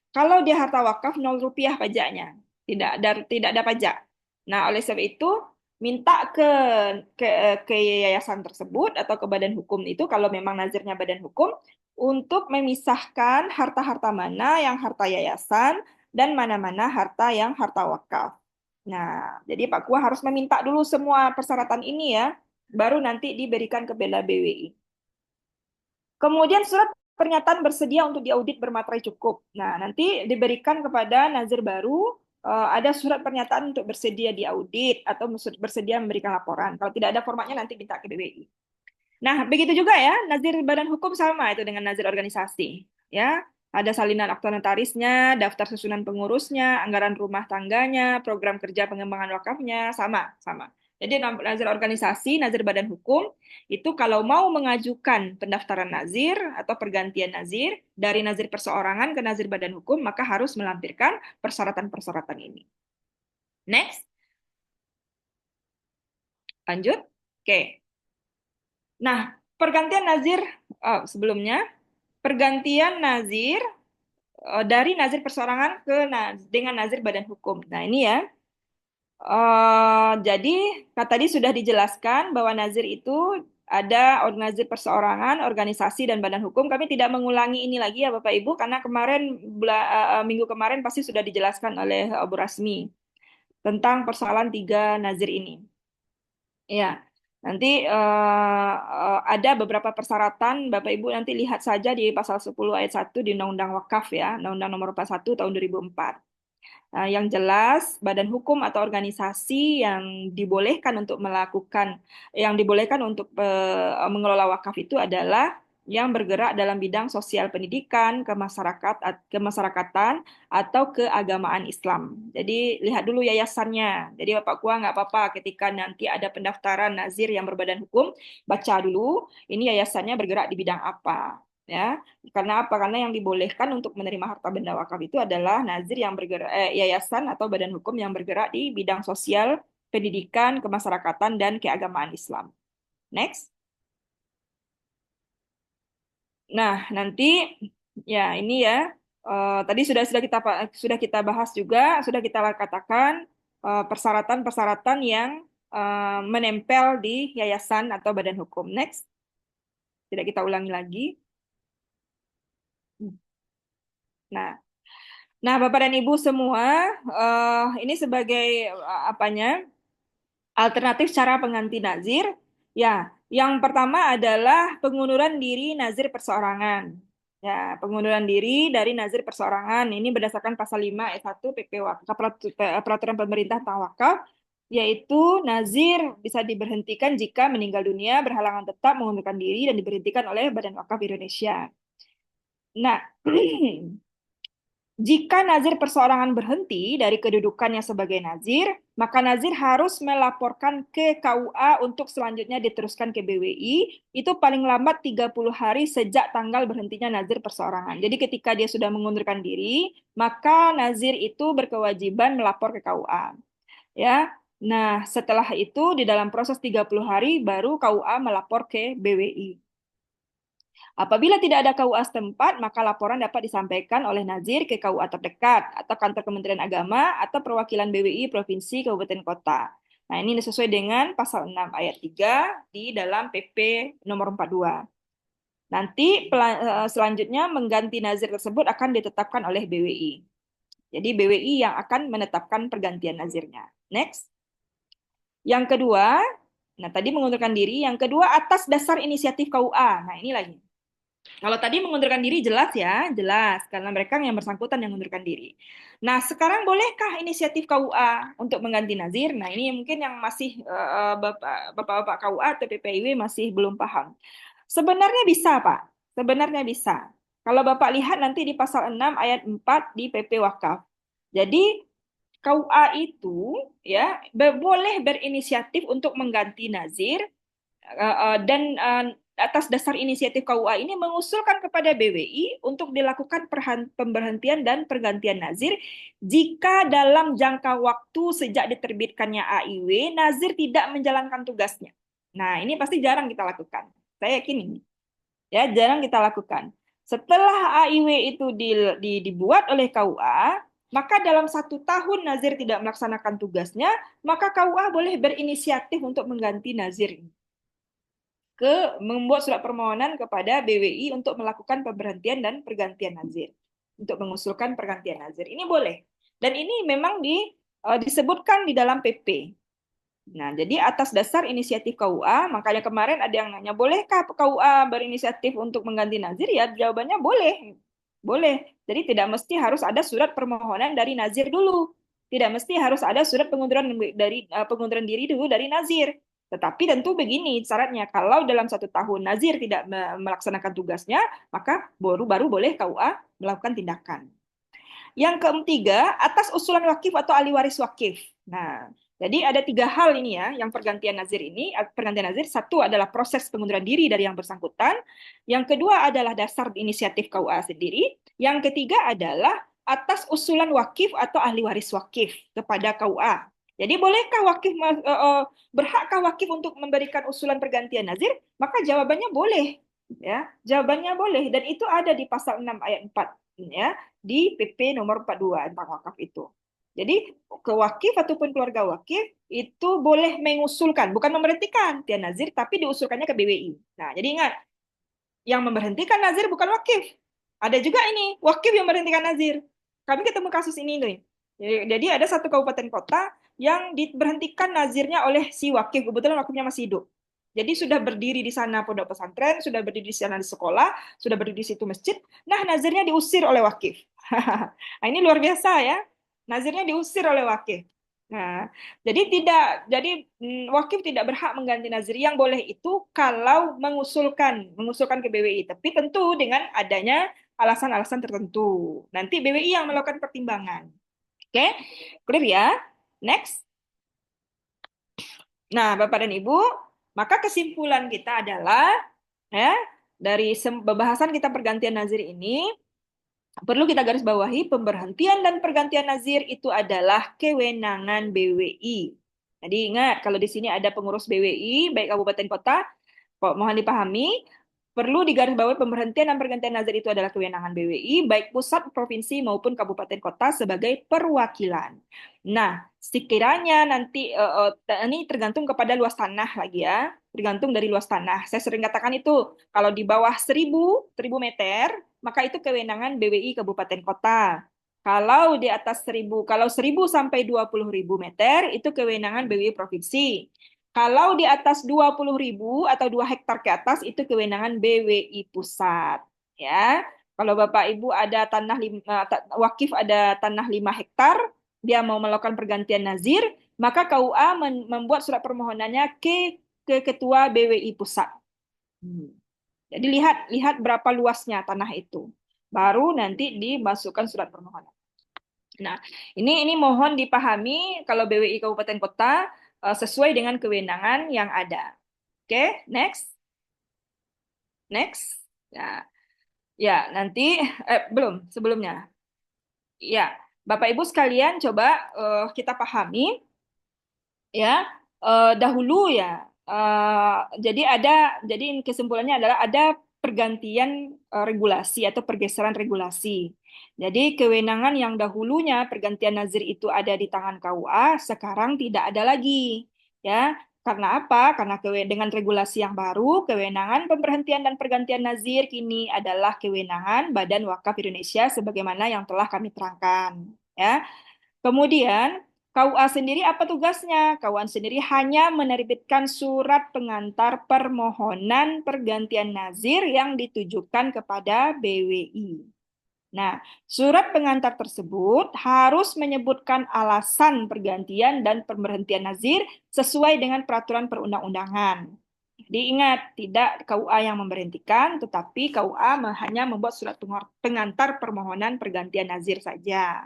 Kalau dia harta wakaf, 0 rupiah pajaknya. Tidak ada pajak. Nah, oleh sebab itu, minta ke yayasan tersebut atau ke badan hukum itu, kalau memang nazirnya badan hukum, untuk memisahkan harta-harta mana yang harta yayasan dan mana-mana harta yang harta wakaf. Nah, jadi Pak Kua harus meminta dulu semua persyaratan ini ya, baru nanti diberikan ke Bela BWI. Kemudian surat pernyataan bersedia untuk diaudit bermaterai cukup. Nah, nanti diberikan kepada nazir baru ada surat pernyataan untuk bersedia diaudit atau bersedia memberikan laporan. Kalau tidak ada formatnya nanti minta ke BWI. Nah, begitu juga ya, nazir badan hukum sama itu dengan nazir organisasi. Ya, ada salinan akta notarisnya, daftar susunan pengurusnya, anggaran rumah tangganya, program kerja pengembangan wakafnya, sama. Jadi nazir organisasi, nazir badan hukum, itu kalau mau mengajukan pendaftaran nazir atau pergantian nazir, dari nazir perseorangan ke nazir badan hukum, maka harus melampirkan persyaratan-persyaratan ini. Next. Lanjut. Oke. Nah, pergantian nazir sebelumnya, pergantian nazir dari nazir perseorangan ke dengan nazir badan hukum. Nah, ini ya. Jadi, tadi sudah dijelaskan bahwa nazir itu ada nazir perseorangan, organisasi, dan badan hukum. Kami tidak mengulangi ini lagi ya Bapak Ibu, karena kemarin, minggu kemarin pasti sudah dijelaskan oleh Bu Rasmi tentang persoalan 3 nazir ini. Ya, nanti ada beberapa persyaratan, Bapak Ibu nanti lihat saja di pasal 10 ayat 1 di Undang-Undang Wakaf ya, Undang-Undang Nomor 41 tahun 2004. Nah, yang jelas, badan hukum atau organisasi yang dibolehkan untuk mengelola wakaf itu adalah yang bergerak dalam bidang sosial pendidikan, kemasyarakatan, atau keagamaan Islam. Jadi, lihat dulu yayasannya. Jadi, Bapak Kua nggak apa-apa ketika nanti ada pendaftaran nazir yang berbadan hukum, baca dulu, ini yayasannya bergerak di bidang apa. Ya, karena apa? Karena yang dibolehkan untuk menerima harta benda wakaf itu adalah nazir yang bergerak, yayasan atau badan hukum yang bergerak di bidang sosial, pendidikan, kemasyarakatan, dan keagamaan Islam. Next. Nah, nanti ya ini ya tadi sudah kita bahas juga, sudah kita katakan persyaratan-persyaratan yang menempel di yayasan atau badan hukum. Next. Tidak kita ulangi lagi. Nah, Bapak dan Ibu semua, ini sebagai apanya? Alternatif cara pengganti nazir. Ya, yang pertama adalah pengunduran diri nazir perseorangan. Ya, pengunduran diri dari nazir perseorangan ini berdasarkan pasal 5 ayat 1 PP Wakaf, Peraturan Pemerintah tentang Wakaf, yaitu nazir bisa diberhentikan jika meninggal dunia, berhalangan tetap mengundurkan diri dan diberhentikan oleh Badan Wakaf Indonesia. Nah, Jika nazir perseorangan berhenti dari kedudukannya sebagai nazir, maka nazir harus melaporkan ke KUA untuk selanjutnya diteruskan ke BWI, itu paling lambat 30 hari sejak tanggal berhentinya nazir perseorangan. Jadi ketika dia sudah mengundurkan diri, maka nazir itu berkewajiban melapor ke KUA. Ya. Nah, setelah itu di dalam proses 30 hari baru KUA melapor ke BWI. Apabila tidak ada KUA setempat, maka laporan dapat disampaikan oleh nazir ke KUA terdekat atau kantor Kementerian Agama atau perwakilan BWI provinsi, kabupaten, kota. Nah, ini sesuai dengan pasal 6 ayat 3 di dalam PP nomor 42. Nanti selanjutnya mengganti nazir tersebut akan ditetapkan oleh BWI. Jadi BWI yang akan menetapkan pergantian nazirnya. Next. Yang kedua, nah tadi mengundurkan diri. Yang kedua atas dasar inisiatif KUA. Nah, ini lagi. Kalau tadi mengundurkan diri jelas ya, jelas karena mereka yang bersangkutan yang mengundurkan diri. Nah, sekarang bolehkah inisiatif KUA untuk mengganti nazir? Nah, ini mungkin yang masih Bapak-bapak KUA atau PPIW masih belum paham. Sebenarnya bisa, Pak. Sebenarnya bisa. Kalau Bapak lihat nanti di pasal 6 ayat 4 di PP Wakaf. Jadi KUA itu ya boleh berinisiatif untuk mengganti nazir dan atas dasar inisiatif KUA ini mengusulkan kepada BWI untuk dilakukan pemberhentian dan pergantian nazir jika dalam jangka waktu sejak diterbitkannya AIW nazir tidak menjalankan tugasnya. Nah, ini pasti jarang kita lakukan. Saya yakin ini. Ya, jarang kita lakukan. Setelah AIW itu dibuat oleh KUA, maka dalam 1 tahun nazir tidak melaksanakan tugasnya, maka KUA boleh berinisiatif untuk mengganti nazir ini ke membuat surat permohonan kepada BWI untuk melakukan pemberhentian dan pergantian nazir. Untuk mengusulkan pergantian nazir. Ini boleh. Dan ini memang disebutkan di dalam PP. Nah, jadi atas dasar inisiatif KUA, makanya kemarin ada yang nanya, bolehkah KUA berinisiatif untuk mengganti nazir? Ya, jawabannya boleh. Boleh. Jadi tidak mesti harus ada surat permohonan dari nazir dulu. Tidak mesti harus ada surat pengunduran diri dulu dari nazir. Tetapi tentu begini syaratnya, kalau dalam 1 tahun nazir tidak melaksanakan tugasnya, maka baru boleh KUA melakukan tindakan. Yang ketiga, atas usulan wakif atau ahli waris wakif. Nah, jadi ada 3 hal ini ya, yang pergantian nazir ini. Pergantian nazir, satu adalah proses pengunduran diri dari yang bersangkutan. Yang kedua adalah dasar inisiatif KUA sendiri. Yang ketiga adalah atas usulan wakif atau ahli waris wakif kepada KUA. Jadi bolehkah wakif berhakkah wakif untuk memberikan usulan pergantian nazir? Maka jawabannya boleh. Ya, jawabannya boleh dan itu ada di pasal 6 ayat 4 ya, di PP nomor 42 tentang wakaf itu. Jadi ke wakif ataupun keluarga wakif itu boleh mengusulkan, bukan memberhentikan tian nazir, tapi diusulkannya ke BWI. Nah, jadi ingat, yang memberhentikan nazir bukan wakif. Ada juga ini, wakif yang memberhentikan nazir. Kami ketemu kasus ini nih. Jadi ada satu kabupaten kota yang diberhentikan nazirnya oleh si wakif, kebetulan wakifnya masih hidup. Jadi sudah berdiri di sana pondok pesantren, sudah berdiri di sana di sekolah, sudah berdiri di situ masjid. Nah, nazirnya diusir oleh wakif. Nah, ini luar biasa ya. Nazirnya diusir oleh wakif. Nah, jadi wakif tidak berhak mengganti nazir. Yang boleh itu kalau mengusulkan ke BWI, tapi tentu dengan adanya alasan-alasan tertentu. Nanti BWI yang melakukan pertimbangan. Oke, clear ya? Next. Nah, Bapak dan Ibu, maka kesimpulan kita adalah ya, dari pembahasan kita pergantian nazir ini perlu kita garis bawahi, pemberhentian dan pergantian nazir itu adalah kewenangan BWI. Jadi ingat, kalau di sini ada pengurus BWI, baik kabupaten kota, mohon dipahami, perlu digarisbawahi pemberhentian dan pergantian nazir itu adalah kewenangan BWI, baik pusat, provinsi, maupun kabupaten kota sebagai perwakilan. Nah, sekiranya nanti, ini tergantung kepada luas tanah lagi ya, tergantung dari luas tanah. Saya sering katakan itu, kalau di bawah 1000 meter, maka itu kewenangan BWI kabupaten kota. Kalau di atas 1000, kalau 1000 sampai 20.000 meter, itu kewenangan BWI provinsi. Kalau di atas 20.000 atau 2 hektar ke atas, itu kewenangan BWI pusat. Ya, kalau Bapak Ibu ada wakif ada tanah 5 hektar, dia mau melakukan pergantian nazir, maka KUA membuat surat permohonannya ke Ketua BWI pusat. Jadi lihat berapa luasnya tanah itu. baru nanti dimasukkan surat permohonan. Nah, ini mohon dipahami kalau BWI Kabupaten Kota sesuai dengan kewenangan yang ada. Oke, next, next. Ya, ya nanti belum sebelumnya. Ya, Bapak Ibu sekalian coba kita pahami ya dahulu ya. Jadi kesimpulannya adalah ada pergantian regulasi atau pergeseran regulasi. Jadi kewenangan yang dahulunya pergantian nazir itu ada di tangan KUA, sekarang tidak ada lagi. Ya, karena apa? Karena dengan regulasi yang baru, kewenangan pemberhentian dan pergantian nazir kini adalah kewenangan Badan Wakaf Indonesia sebagaimana yang telah kami terangkan. Ya. Kemudian KUA sendiri apa tugasnya? KUA sendiri hanya menerbitkan surat pengantar permohonan pergantian nazir yang ditujukan kepada BWI. Nah, surat pengantar tersebut harus menyebutkan alasan pergantian dan pemberhentian nazir sesuai dengan peraturan perundang-undangan. Jadi ingat, tidak KUA yang memberhentikan, tetapi KUA hanya membuat surat pengantar permohonan pergantian nazir saja.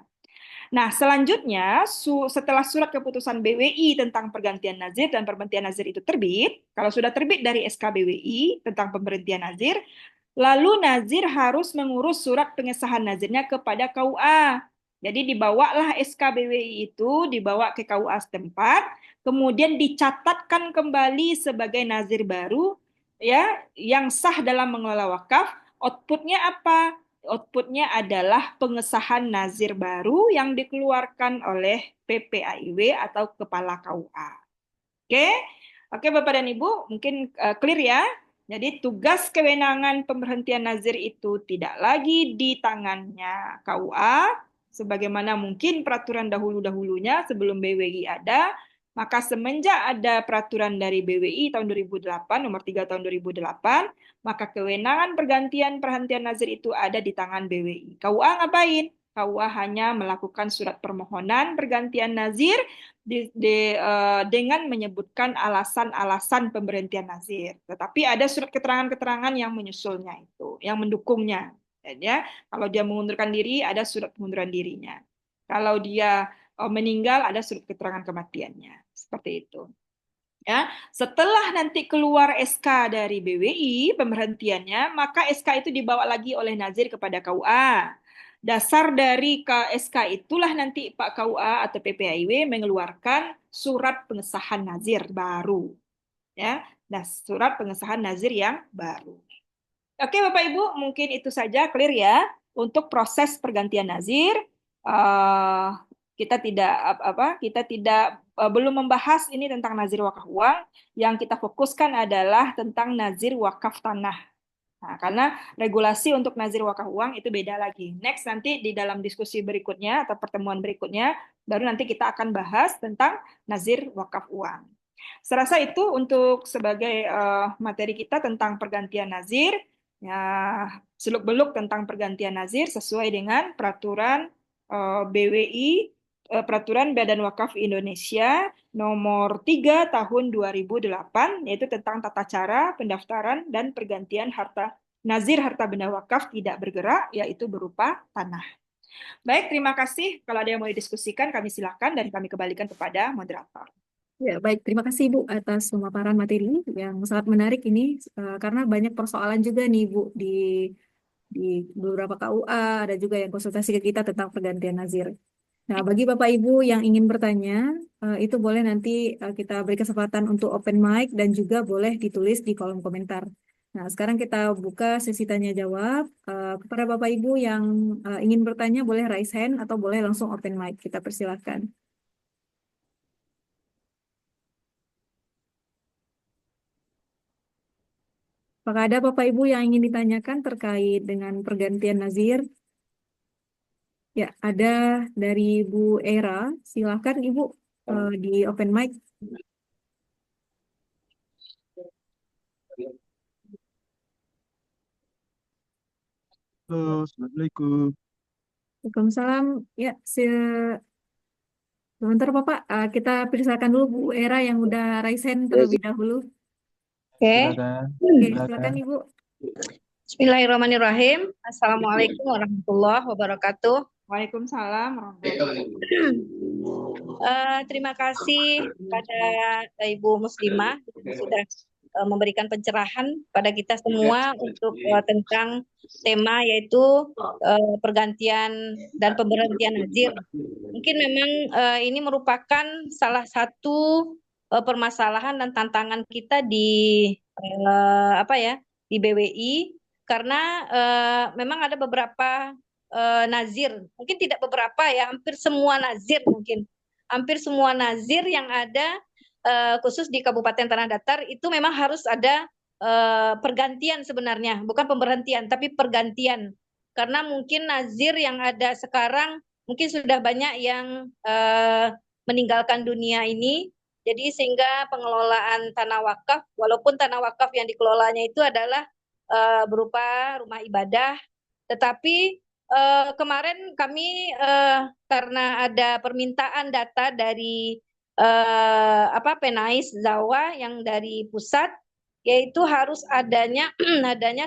Nah, selanjutnya setelah surat keputusan BWI tentang pergantian nazir dan pemberhentian nazir itu terbit, kalau sudah terbit dari SK BWI tentang pemberhentian nazir, lalu nazir harus mengurus surat pengesahan nazirnya kepada KUA. Jadi dibawalah SK BWI itu dibawa ke KUA setempat, kemudian dicatatkan kembali sebagai nazir baru ya yang sah dalam mengelola wakaf. Outputnya apa? Outputnya adalah pengesahan nazir baru yang dikeluarkan oleh PPAIW atau Kepala KUA. Oke, oke Bapak dan Ibu, mungkin clear ya. Jadi tugas kewenangan pemberhentian nazir itu tidak lagi di tangannya KUA, sebagaimana mungkin peraturan dahulu-dahulunya sebelum BWI ada, maka semenjak ada peraturan dari BWI tahun 2008, nomor 3 tahun 2008, maka kewenangan perhentian nazir itu ada di tangan BWI. KUA ngapain? KUA hanya melakukan surat permohonan pergantian nazir dengan menyebutkan alasan-alasan pemberhentian nazir. Tetapi ada surat keterangan-keterangan yang menyusulnya itu, yang mendukungnya. Ya, kalau dia mengundurkan diri, ada surat pengunduran dirinya. Kalau dia meninggal, ada surat keterangan kematiannya. Seperti itu. Ya, setelah nanti keluar SK dari BWI pemberhentiannya, maka SK itu dibawa lagi oleh nazir kepada KUA. Dasar dari SK itulah nanti Pak KUA atau PPAIW mengeluarkan surat pengesahan nazir baru. Ya, nah surat pengesahan nazir yang baru. Oke Bapak Ibu, mungkin itu saja clear ya untuk proses pergantian nazir. Uh, kita tidak belum membahas ini tentang nazir wakaf uang. Yang kita fokuskan adalah tentang nazir wakaf tanah. Nah, karena regulasi untuk nazir wakaf uang itu beda lagi. Next nanti di dalam diskusi berikutnya atau pertemuan berikutnya baru nanti kita akan bahas tentang nazir wakaf uang. Serasa itu untuk sebagai materi kita tentang pergantian nazir. Ya, seluk-beluk tentang pergantian nazir sesuai dengan peraturan BWI, peraturan Badan Wakaf Indonesia nomor 3 tahun 2008, yaitu tentang tata cara pendaftaran dan pergantian nazir harta benda wakaf tidak bergerak, yaitu berupa tanah. Baik, terima kasih. Kalau ada yang mau didiskusikan, kami silakan dan kami kembalikan kepada moderator. Ya, baik. Terima kasih Bu atas pemaparan materi yang sangat menarik ini karena banyak persoalan juga nih Bu di beberapa KUA, ada juga yang konsultasi ke kita tentang pergantian nazir. Nah, bagi Bapak Ibu yang ingin bertanya, itu boleh nanti kita beri kesempatan untuk open mic dan juga boleh ditulis di kolom komentar. Nah, sekarang kita buka sesi tanya jawab. Kepada Bapak Ibu yang ingin bertanya, boleh raise hand atau boleh langsung open mic. Kita persilahkan. Apakah ada Bapak Ibu yang ingin ditanyakan terkait dengan pergantian nazir? Ya, ada dari Bu Era. Silakan Ibu di open mic. Halo, Assalamualaikum. Waalaikumsalam. Ya, sebentar Bapak. Kita persilakan dulu Bu Era yang udah raise hand terlebih dahulu. Oke, Silakan. Oke, Silakan. silakan Ibu. Bismillahirrahmanirrahim. Assalamualaikum warahmatullahi wabarakatuh. Waalaikumsalam warahmatullahi wabarakatuh. Terima kasih kepada Ibu Muslimah yang sudah memberikan pencerahan pada kita semua untuk tentang tema yaitu pergantian dan pemberhentian nazir. Mungkin memang ini merupakan salah satu permasalahan dan tantangan kita di di BWI karena memang ada beberapa nazir, mungkin tidak beberapa ya, hampir semua nazir mungkin. Hampir semua nazir yang ada khusus di Kabupaten Tanah Datar itu memang harus ada pergantian sebenarnya, bukan pemberhentian tapi pergantian. Karena mungkin nazir yang ada sekarang mungkin sudah banyak yang meninggalkan dunia ini. Jadi sehingga pengelolaan tanah wakaf, walaupun tanah wakaf yang dikelolanya itu adalah berupa rumah ibadah, tetapi kemarin kami karena ada permintaan data dari Penais Zawa yang dari pusat, yaitu harus adanya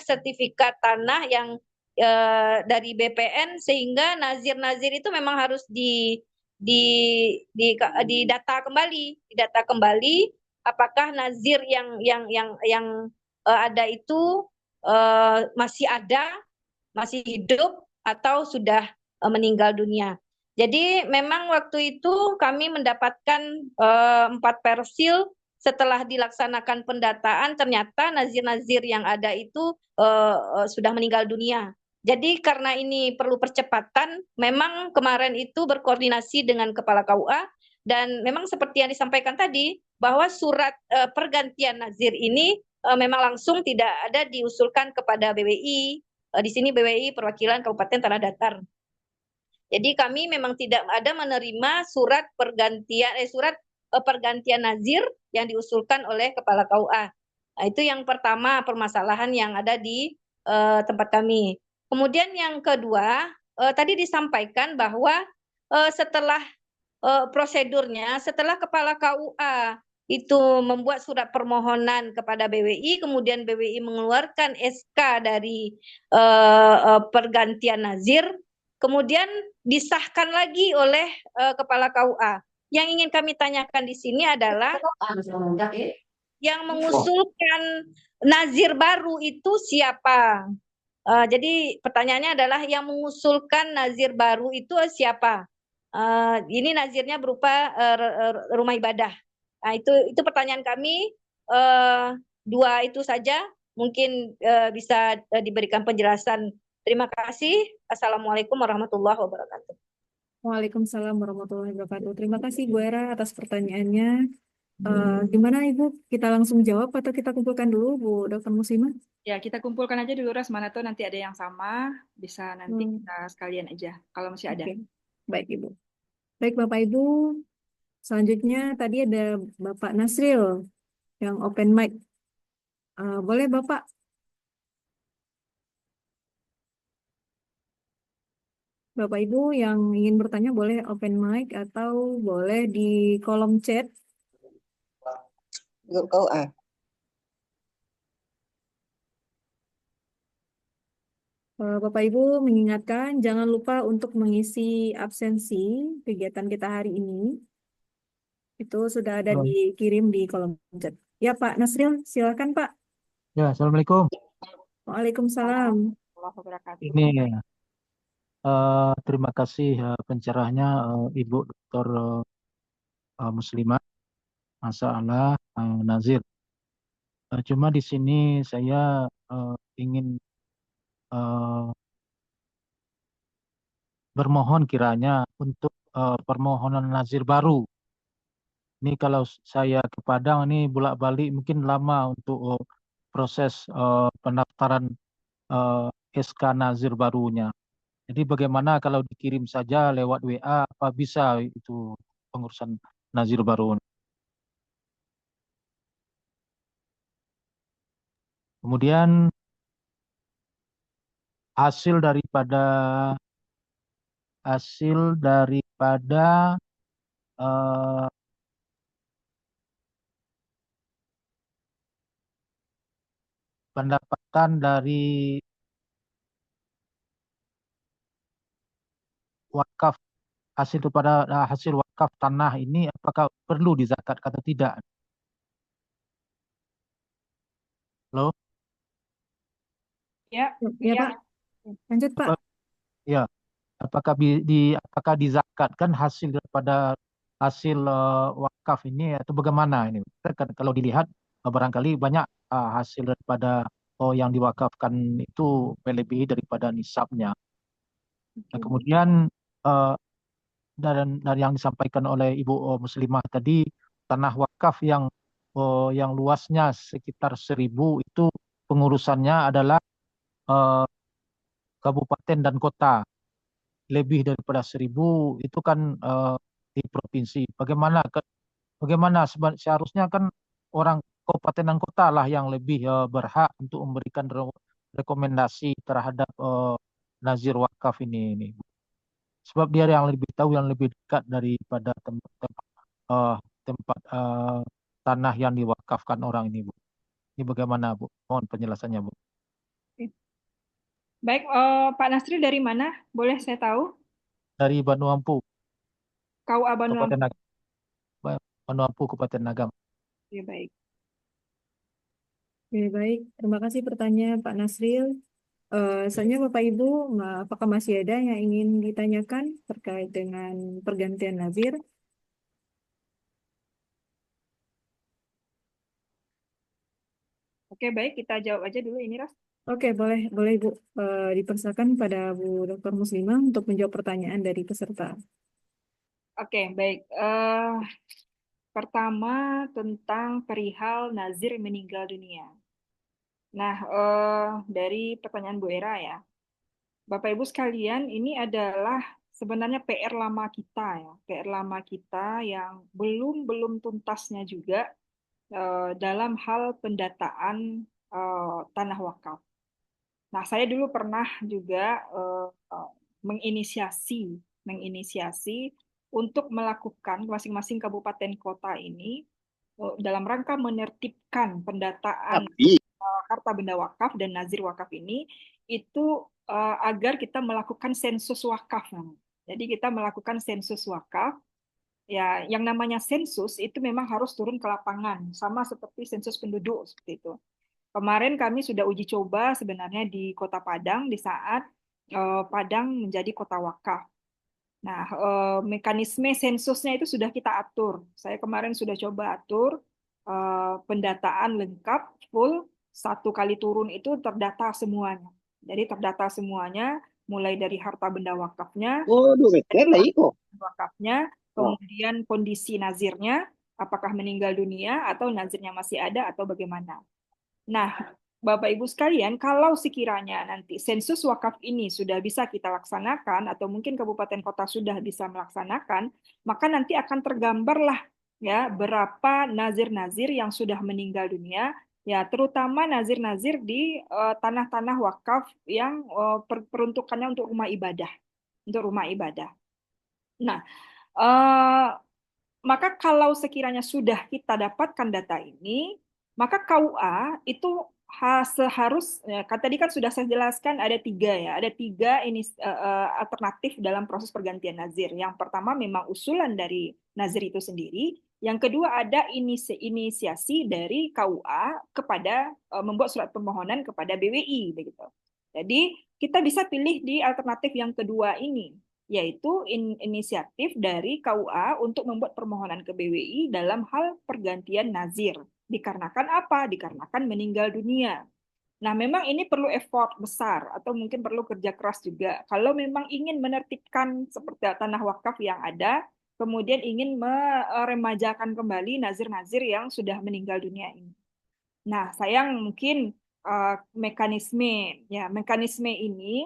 sertifikat tanah yang dari BPN, sehingga nazir-nazir itu memang harus di didata kembali apakah nazir yang ada itu masih ada, masih hidup atau sudah meninggal dunia. Jadi memang waktu itu kami mendapatkan 4 persil. Setelah dilaksanakan pendataan ternyata nazir-nazir yang ada itu sudah meninggal dunia. Jadi karena ini perlu percepatan, memang kemarin itu berkoordinasi dengan Kepala KUA dan memang seperti yang disampaikan tadi bahwa surat pergantian nazir ini memang langsung tidak ada diusulkan kepada BWI. Di sini BWI perwakilan Kabupaten Tanah Datar. Jadi kami memang tidak ada menerima surat pergantian nazir yang diusulkan oleh Kepala KUA. Nah, itu yang pertama permasalahan yang ada di tempat kami. Kemudian yang kedua, tadi disampaikan bahwa setelah prosedurnya, setelah Kepala KUA itu membuat surat permohonan kepada BWI, kemudian BWI mengeluarkan SK dari pergantian nazir, kemudian disahkan lagi oleh Kepala KUA. Yang ingin kami tanyakan di sini adalah yang mengusulkan nazir baru itu siapa? Jadi pertanyaannya adalah yang mengusulkan nazir baru itu siapa? Ini nazirnya berupa rumah ibadah. Nah, itu pertanyaan kami. Dua itu saja, mungkin bisa diberikan penjelasan. Terima kasih. Assalamualaikum warahmatullahi wabarakatuh. Waalaikumsalam warahmatullahi wabarakatuh. Terima kasih Bu Era atas pertanyaannya. Gimana Ibu? Kita langsung jawab atau kita kumpulkan dulu Bu Dr. Muslimah? Ya, kita kumpulkan aja dulu, Ras. Mana tuh nanti ada yang sama, bisa nanti kita sekalian aja, kalau masih ada. Oke. Baik Ibu. Baik Bapak Ibu, selanjutnya tadi ada Bapak Nasril yang open mic. Boleh Bapak? Bapak Ibu yang ingin bertanya boleh open mic atau boleh di kolom chat. Grup KUA. Bapak Ibu mengingatkan jangan lupa untuk mengisi absensi kegiatan kita hari ini. Itu sudah ada dikirim di kolom chat. Ya Pak Nasril, silakan Pak. Ya, Assalamualaikum. Waalaikumsalam. Ini terima kasih pencerahnya Ibu Dr. Muslimah, Masya Allah, Nazir. Cuma di sini saya ingin bermohon kiranya untuk permohonan Nazir baru. Ini kalau saya ke Padang ini bolak-balik mungkin lama untuk proses pendaftaran SK Nazir barunya. Jadi bagaimana kalau dikirim saja lewat WA, apa bisa itu pengurusan Nazir baru? Kemudian hasil daripada pendapatan dari wakaf hasil daripada hasil wakaf tanah ini apakah perlu dizakatkan atau tidak? Halo? Ya, Ya, Pak. Lanjut, Pak. Apa, ya, apakah dizakatkan hasil daripada hasil wakaf ini atau bagaimana ini? Kalau dilihat barangkali banyak hasil daripada yang diwakafkan itu melebihi daripada nisabnya. Nah, oke. kemudian eh, dan yang disampaikan oleh Ibu Muslimah tadi, tanah wakaf yang luasnya sekitar 1.000 itu pengurusannya adalah eh, kabupaten dan kota. Lebih daripada 1.000 itu kan di provinsi. Bagaimana seharusnya kan orang kabupaten dan kota lah yang lebih berhak untuk memberikan rekomendasi terhadap nazir wakaf ini. Sebab dia yang lebih tahu, yang lebih dekat daripada eh, tempat tanah yang diwakafkan orang ini, Bu. Ini bagaimana, Bu? Mohon penjelasannya, Bu. Baik, Pak Nasri dari mana? Boleh saya tahu? Dari Banu Ampu, KUA Banu Kabupaten Ampuk. Banu Ampu, Kabupaten Agam. Ya, baik. Oke, baik. Terima kasih pertanyaan Pak Nasril. Selanjutnya Bapak Ibu, apakah masih ada yang ingin ditanyakan terkait dengan pergantian nazir? Oke, baik. Kita jawab aja dulu ini, Ras. Oke, boleh Ibu. Dipersilakan pada Bu Dr. Muslimah untuk menjawab pertanyaan dari peserta. Oke, baik. Pertama, tentang perihal nazir meninggal dunia. Nah, dari pertanyaan Bu Era ya. Bapak Ibu sekalian, ini adalah sebenarnya PR lama kita ya. PR lama kita yang belum tuntasnya juga dalam hal pendataan tanah wakaf. Nah, saya dulu pernah juga menginisiasi untuk melakukan masing-masing kabupaten kota ini dalam rangka menertibkan pendataan harta benda wakaf dan nazir wakaf ini itu agar kita melakukan sensus wakaf. Jadi kita melakukan sensus wakaf. Ya, yang namanya sensus itu memang harus turun ke lapangan, sama seperti sensus penduduk seperti itu. Kemarin kami sudah uji coba sebenarnya di Kota Padang di saat Padang menjadi kota wakaf. Nah, mekanisme sensusnya itu sudah kita atur. Saya kemarin sudah coba atur pendataan lengkap, full, 1 kali turun itu terdata semuanya. Jadi terdata semuanya, mulai dari harta benda wakafnya, Oh, 2 meter lah iko. wakafnya, kemudian kondisi nazirnya, apakah meninggal dunia atau nazirnya masih ada atau bagaimana. Nah, Bapak Ibu sekalian, kalau sekiranya nanti sensus wakaf ini sudah bisa kita laksanakan atau mungkin kabupaten kota sudah bisa melaksanakan, maka nanti akan tergambarlah ya berapa nazir-nazir yang sudah meninggal dunia, ya terutama nazir-nazir di tanah-tanah wakaf yang peruntukannya untuk rumah ibadah, Nah, eh, maka kalau sekiranya sudah kita dapatkan data ini, maka KUA itu tadi kan sudah saya jelaskan ada 3 ya, ada 3 ini alternatif dalam proses pergantian nazir. Yang pertama memang usulan dari nazir itu sendiri, yang kedua ada inisiasi dari KUA kepada membuat surat permohonan kepada BWI begitu. Jadi kita bisa pilih di alternatif yang kedua ini, yaitu inisiatif dari KUA untuk membuat permohonan ke BWI dalam hal pergantian nazir. Dikarenakan apa? Dikarenakan meninggal dunia. Nah, memang ini perlu effort besar atau mungkin perlu kerja keras juga. Kalau memang ingin menertibkan seperti tanah wakaf yang ada, kemudian ingin meremajakan kembali nazir-nazir yang sudah meninggal dunia ini. Nah, sayang mungkin mekanisme ini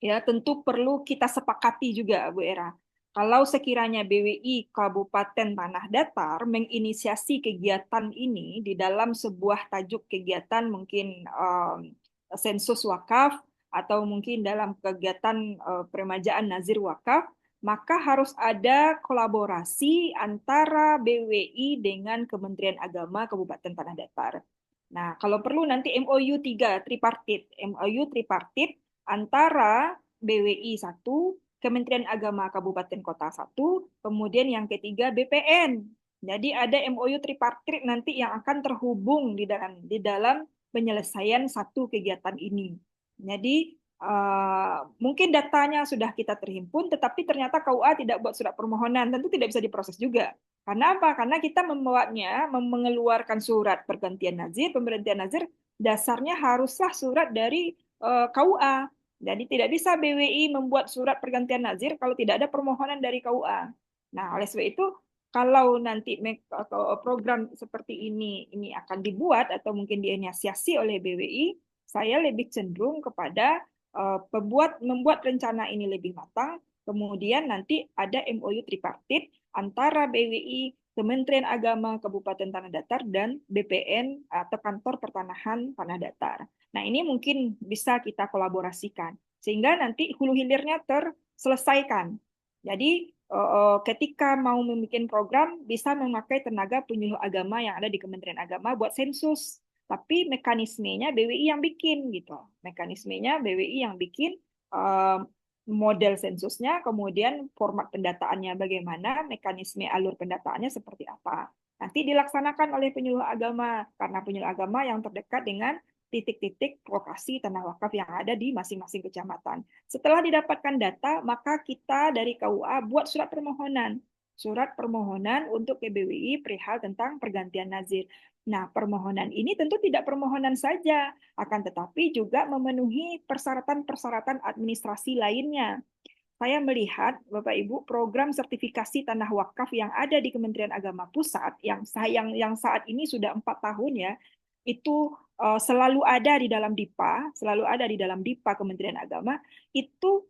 ya tentu perlu kita sepakati juga, Bu Era. Kalau sekiranya BWI Kabupaten Tanah Datar menginisiasi kegiatan ini di dalam sebuah tajuk kegiatan mungkin sensus wakaf atau mungkin dalam kegiatan peremajaan nazir wakaf, maka harus ada kolaborasi antara BWI dengan Kementerian Agama Kabupaten Tanah Datar. Nah, kalau perlu nanti MOU 3 tripartit antara BWI 1, Kementerian Agama Kabupaten Kota 1, kemudian yang ketiga BPN. Jadi ada MOU tripartit nanti yang akan terhubung di dalam penyelesaian satu kegiatan ini. Jadi mungkin datanya sudah kita terhimpun, tetapi ternyata KUA tidak buat surat permohonan, tentu tidak bisa diproses juga. Karena apa? Karena kita mengeluarkan surat pergantian nazir, pemberhentian nazir, dasarnya haruslah surat dari KUA. Jadi tidak bisa BWI membuat surat pergantian nazir kalau tidak ada permohonan dari KUA. Nah, oleh sebab itu, kalau nanti program seperti ini akan dibuat atau mungkin diinisiasi oleh BWI, saya lebih cenderung kepada membuat rencana ini lebih matang, kemudian nanti ada MOU tripartit antara BWI, Kementerian Agama Kabupaten Tanah Datar, dan BPN atau Kantor Pertanahan Tanah Datar. Nah, ini mungkin bisa kita kolaborasikan, sehingga nanti hulu hilirnya terselesaikan. Jadi, ketika mau membuat program, bisa memakai tenaga penyuluh agama yang ada di Kementerian Agama buat sensus. Tapi mekanismenya BWI yang bikin gitu. Mekanismenya BWI yang bikin model sensusnya, kemudian format pendataannya bagaimana, mekanisme alur pendataannya seperti apa. Nanti dilaksanakan oleh penyuluh agama, karena penyuluh agama yang terdekat dengan titik-titik lokasi tanah wakaf yang ada di masing-masing kecamatan. Setelah didapatkan data, maka kita dari KUA buat surat permohonan. Surat permohonan untuk KBWI perihal tentang pergantian nazir. Nah, permohonan ini tentu tidak permohonan saja, akan tetapi juga memenuhi persyaratan-persyaratan administrasi lainnya. Saya melihat, Bapak Ibu, program sertifikasi tanah wakaf yang ada di Kementerian Agama Pusat, yang saat ini sudah 4 tahun ya, itu selalu ada di dalam DIPA Kementerian Agama, itu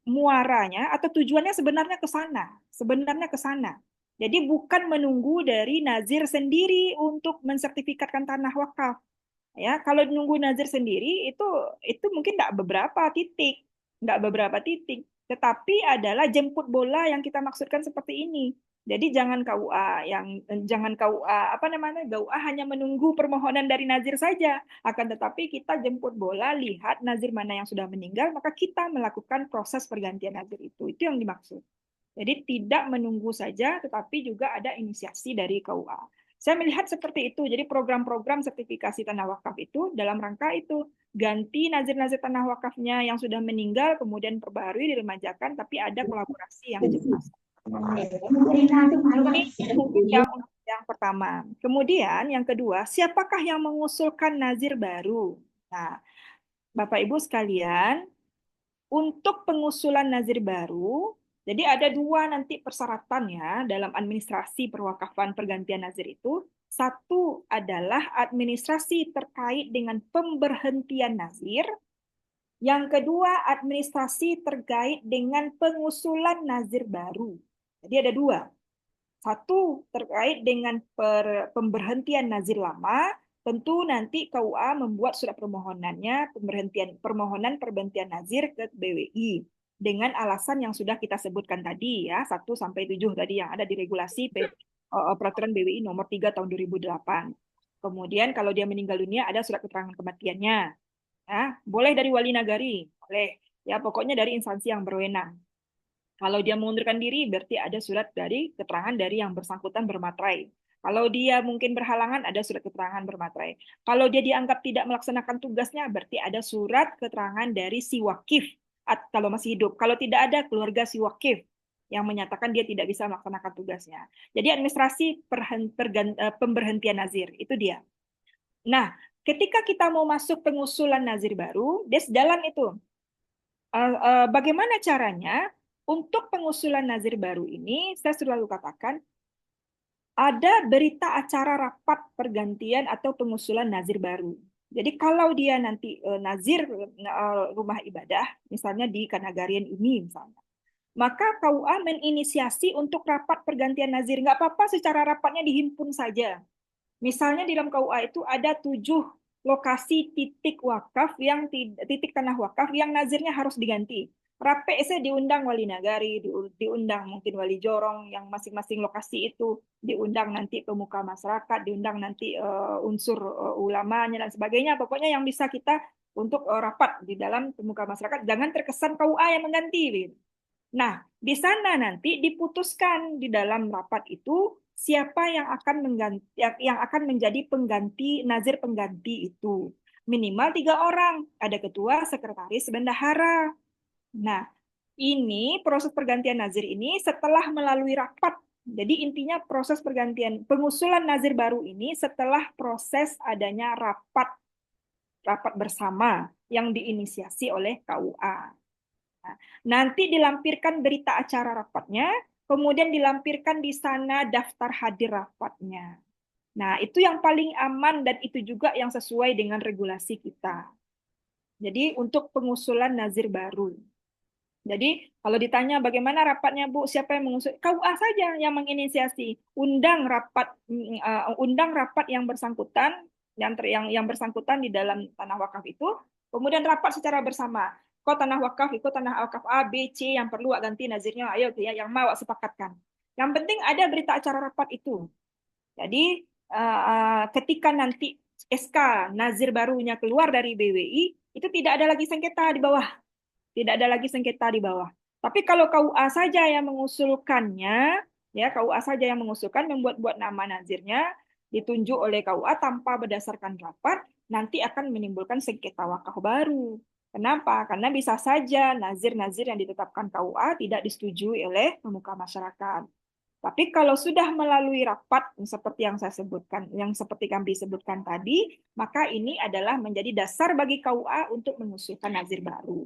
muaranya atau tujuannya sebenarnya ke sana. Jadi bukan menunggu dari nazir sendiri untuk mensertifikatkan tanah wakaf. Ya, kalau nunggu nazir sendiri itu mungkin nggak beberapa titik, tetapi adalah jemput bola yang kita maksudkan seperti ini. Jadi jangan KUA KUA hanya menunggu permohonan dari nazir saja, akan tetapi kita jemput bola, lihat nazir mana yang sudah meninggal, maka kita melakukan proses pergantian nazir itu. Itu yang dimaksud. Jadi tidak menunggu saja, tetapi juga ada inisiasi dari KUA. Saya melihat seperti itu. Jadi program-program sertifikasi tanah wakaf itu dalam rangka itu ganti nazir-nazir tanah wakafnya yang sudah meninggal, kemudian perbaharui, diremajakan, tapi ada kolaborasi yang jelas. Ini yang pertama. Kemudian yang kedua, siapakah yang mengusulkan nazir baru? Nah, Bapak Ibu sekalian, untuk pengusulan nazir baru, jadi ada 2 nanti persyaratannya dalam administrasi perwakafan pergantian nazir itu. Satu adalah administrasi terkait dengan pemberhentian nazir. Yang kedua, administrasi terkait dengan pengusulan nazir baru. Jadi ada 2. Satu terkait dengan pemberhentian nazir lama, tentu nanti KUA membuat surat permohonannya, permohonan pergantian nazir ke BWI dengan alasan yang sudah kita sebutkan tadi ya, 1 sampai 7 tadi yang ada di regulasi peraturan BWI nomor 3 tahun 2008. Kemudian kalau dia meninggal dunia ada surat keterangan kematiannya. Ya, boleh dari wali nagari, boleh. Ya, pokoknya dari instansi yang berwenang. Kalau dia mengundurkan diri, berarti ada surat dari keterangan dari yang bersangkutan bermaterai. Kalau dia mungkin berhalangan, ada surat keterangan bermaterai. Kalau dia dianggap tidak melaksanakan tugasnya, berarti ada surat keterangan dari si wakif kalau masih hidup. Kalau tidak ada, keluarga si wakif yang menyatakan dia tidak bisa melaksanakan tugasnya. Jadi administrasi pemberhentian nazir, itu dia. Nah, ketika kita mau masuk pengusulan nazir baru, dia sejalan itu. Bagaimana caranya? Untuk pengusulan nazir baru ini, saya selalu katakan, ada berita acara rapat pergantian atau pengusulan nazir baru. Jadi kalau dia nanti nazir rumah ibadah, misalnya di Kanagarian ini misalnya, maka KUA menginisiasi untuk rapat pergantian nazir. Nggak apa-apa secara rapatnya dihimpun saja. Misalnya di dalam KUA itu ada 7 lokasi titik tanah wakaf yang nazirnya harus diganti. Rape saya diundang wali nagari, diundang mungkin wali jorong yang masing-masing lokasi itu, diundang nanti pemuka masyarakat, diundang nanti unsur ulamanya dan sebagainya. Pokoknya yang bisa kita untuk rapat di dalam pemuka masyarakat, jangan terkesan KUA yang mengganti. Nah, di sana nanti diputuskan di dalam rapat itu siapa yang akan mengganti, yang akan menjadi pengganti nazir pengganti itu. Minimal 3 orang, ada ketua, sekretaris, bendahara. Nah, ini proses pergantian nazir ini setelah melalui rapat. Jadi intinya proses pergantian pengusulan nazir baru ini setelah proses adanya rapat bersama yang diinisiasi oleh KUA. Nah, nanti dilampirkan berita acara rapatnya, kemudian dilampirkan di sana daftar hadir rapatnya. Nah, itu yang paling aman dan itu juga yang sesuai dengan regulasi kita. Jadi untuk pengusulan nazir baru. Jadi kalau ditanya bagaimana rapatnya Bu, siapa yang mengusul? KUA saja yang menginisiasi. Undang rapat yang bersangkutan yang bersangkutan di dalam tanah wakaf itu, kemudian rapat secara bersama. Kok tanah wakaf, ikut tanah wakaf A, B, C yang perlu ganti nazirnya, ayo ya, yang mau sepakatkan. Yang penting ada berita acara rapat itu. Jadi ketika nanti SK nazir barunya keluar dari BWI, itu tidak ada lagi sengketa di bawah. Tidak ada lagi sengketa di bawah. Tapi kalau KUA saja yang mengusulkannya, ya KUA saja yang mengusulkan, membuat-buat nama nazirnya, ditunjuk oleh KUA tanpa berdasarkan rapat, nanti akan menimbulkan sengketa wakaf baru. Kenapa? Karena bisa saja nazir-nazir yang ditetapkan KUA tidak disetujui oleh pemuka masyarakat. Tapi kalau sudah melalui rapat seperti yang saya sebutkan, yang seperti kami sebutkan tadi, maka ini adalah menjadi dasar bagi KUA untuk mengusulkan nazir baru.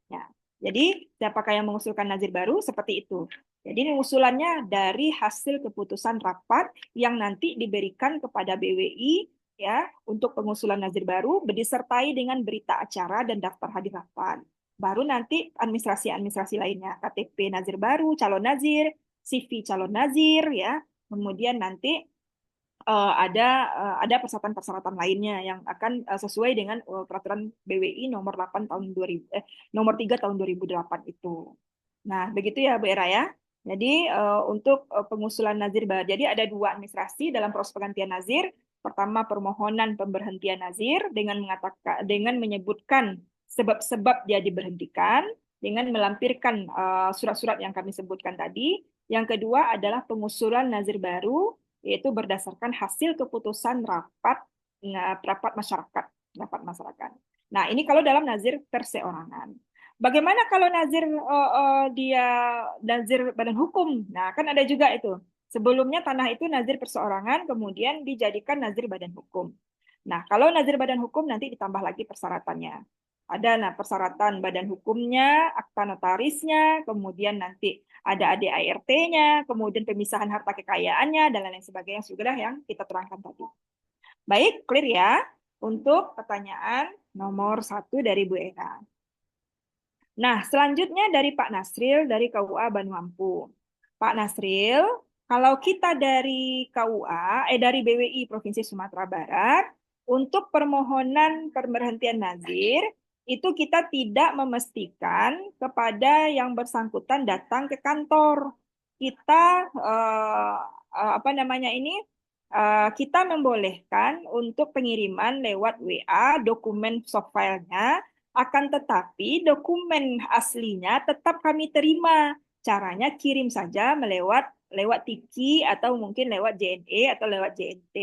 Ya, jadi siapakah yang mengusulkan nazir baru? Seperti itu. Jadi usulannya dari hasil keputusan rapat yang nanti diberikan kepada BWI ya untuk pengusulan nazir baru disertai dengan berita acara dan daftar hadir rapat. Baru nanti administrasi-administrasi lainnya, KTP nazir baru, calon nazir, CV calon nazir ya. Kemudian nanti ada persyaratan-persyaratan lainnya yang akan sesuai dengan peraturan BWI nomor 8 tahun 2000 nomor 3 tahun 2008 itu. Nah, begitu ya Bu Era ya. Jadi untuk pengusulan nazir baru. Jadi ada 2 administrasi dalam proses pergantian nazir. Pertama permohonan pemberhentian nazir dengan menyebutkan sebab-sebab dia diberhentikan dengan melampirkan surat-surat yang kami sebutkan tadi. Yang kedua adalah pengusulan nazir baru yaitu berdasarkan hasil keputusan rapat masyarakat. Nah, ini kalau dalam nazir perseorangan. Bagaimana kalau nazir dia nazir badan hukum? Nah, kan ada juga itu. Sebelumnya tanah itu nazir perseorangan, kemudian dijadikan nazir badan hukum. Nah, kalau nazir badan hukum nanti ditambah lagi persyaratannya. Ada persyaratan badan hukumnya, akta notarisnya, kemudian nanti ada ADART-nya, kemudian pemisahan harta kekayaannya, dan lain-lain sebagainya sudah yang kita terangkan tadi. Baik, clear ya untuk pertanyaan nomor 1 dari Bu Eka. Nah, selanjutnya dari Pak Nasril dari KUA Banwampu. Pak Nasril, kalau kita dari KUA, dari BWI Provinsi Sumatera Barat, untuk permohonan pemberhentian nazir, itu kita tidak memastikan kepada yang bersangkutan datang ke kantor. Kita kita membolehkan untuk pengiriman lewat WA dokumen soft file-nya, akan tetapi dokumen aslinya tetap kami terima. Caranya kirim saja lewat Tiki atau mungkin lewat JNE atau lewat JNT.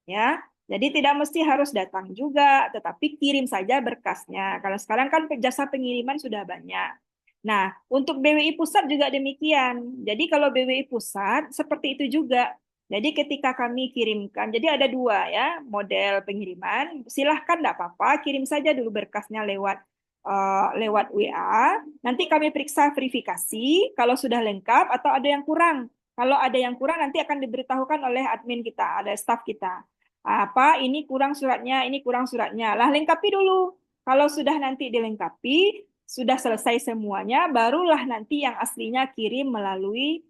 Ya. Jadi tidak mesti harus datang juga, tetapi kirim saja berkasnya. Kalau sekarang kan jasa pengiriman sudah banyak. Nah, untuk BWI Pusat juga demikian. Jadi kalau BWI Pusat seperti itu juga. Jadi ketika kami kirimkan, jadi ada 2 ya model pengiriman. Silahkan tidak apa-apa, kirim saja dulu berkasnya lewat WA. Nanti kami periksa verifikasi kalau sudah lengkap atau ada yang kurang. Kalau ada yang kurang nanti akan diberitahukan oleh admin kita, ada staf kita. Ini kurang suratnya, ini kurang suratnya. Lah lengkapi dulu. Kalau sudah nanti dilengkapi, sudah selesai semuanya, barulah nanti yang aslinya kirim melalui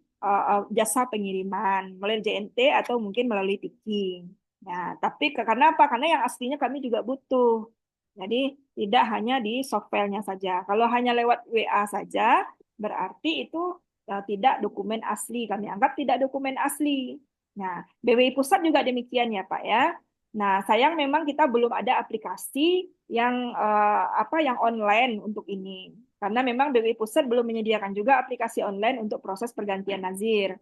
jasa pengiriman, melalui JNT atau mungkin melalui Tiki. Nah, tapi karena apa? Karena yang aslinya kami juga butuh. Jadi tidak hanya di soft file-nya saja. Kalau hanya lewat WA saja, berarti itu tidak dokumen asli. Kami anggap tidak dokumen asli. Nah, BWI Pusat juga demikian ya Pak ya. Nah, sayang memang kita belum ada aplikasi yang yang online untuk ini. Karena memang BWI Pusat belum menyediakan juga aplikasi online untuk proses pergantian nazir.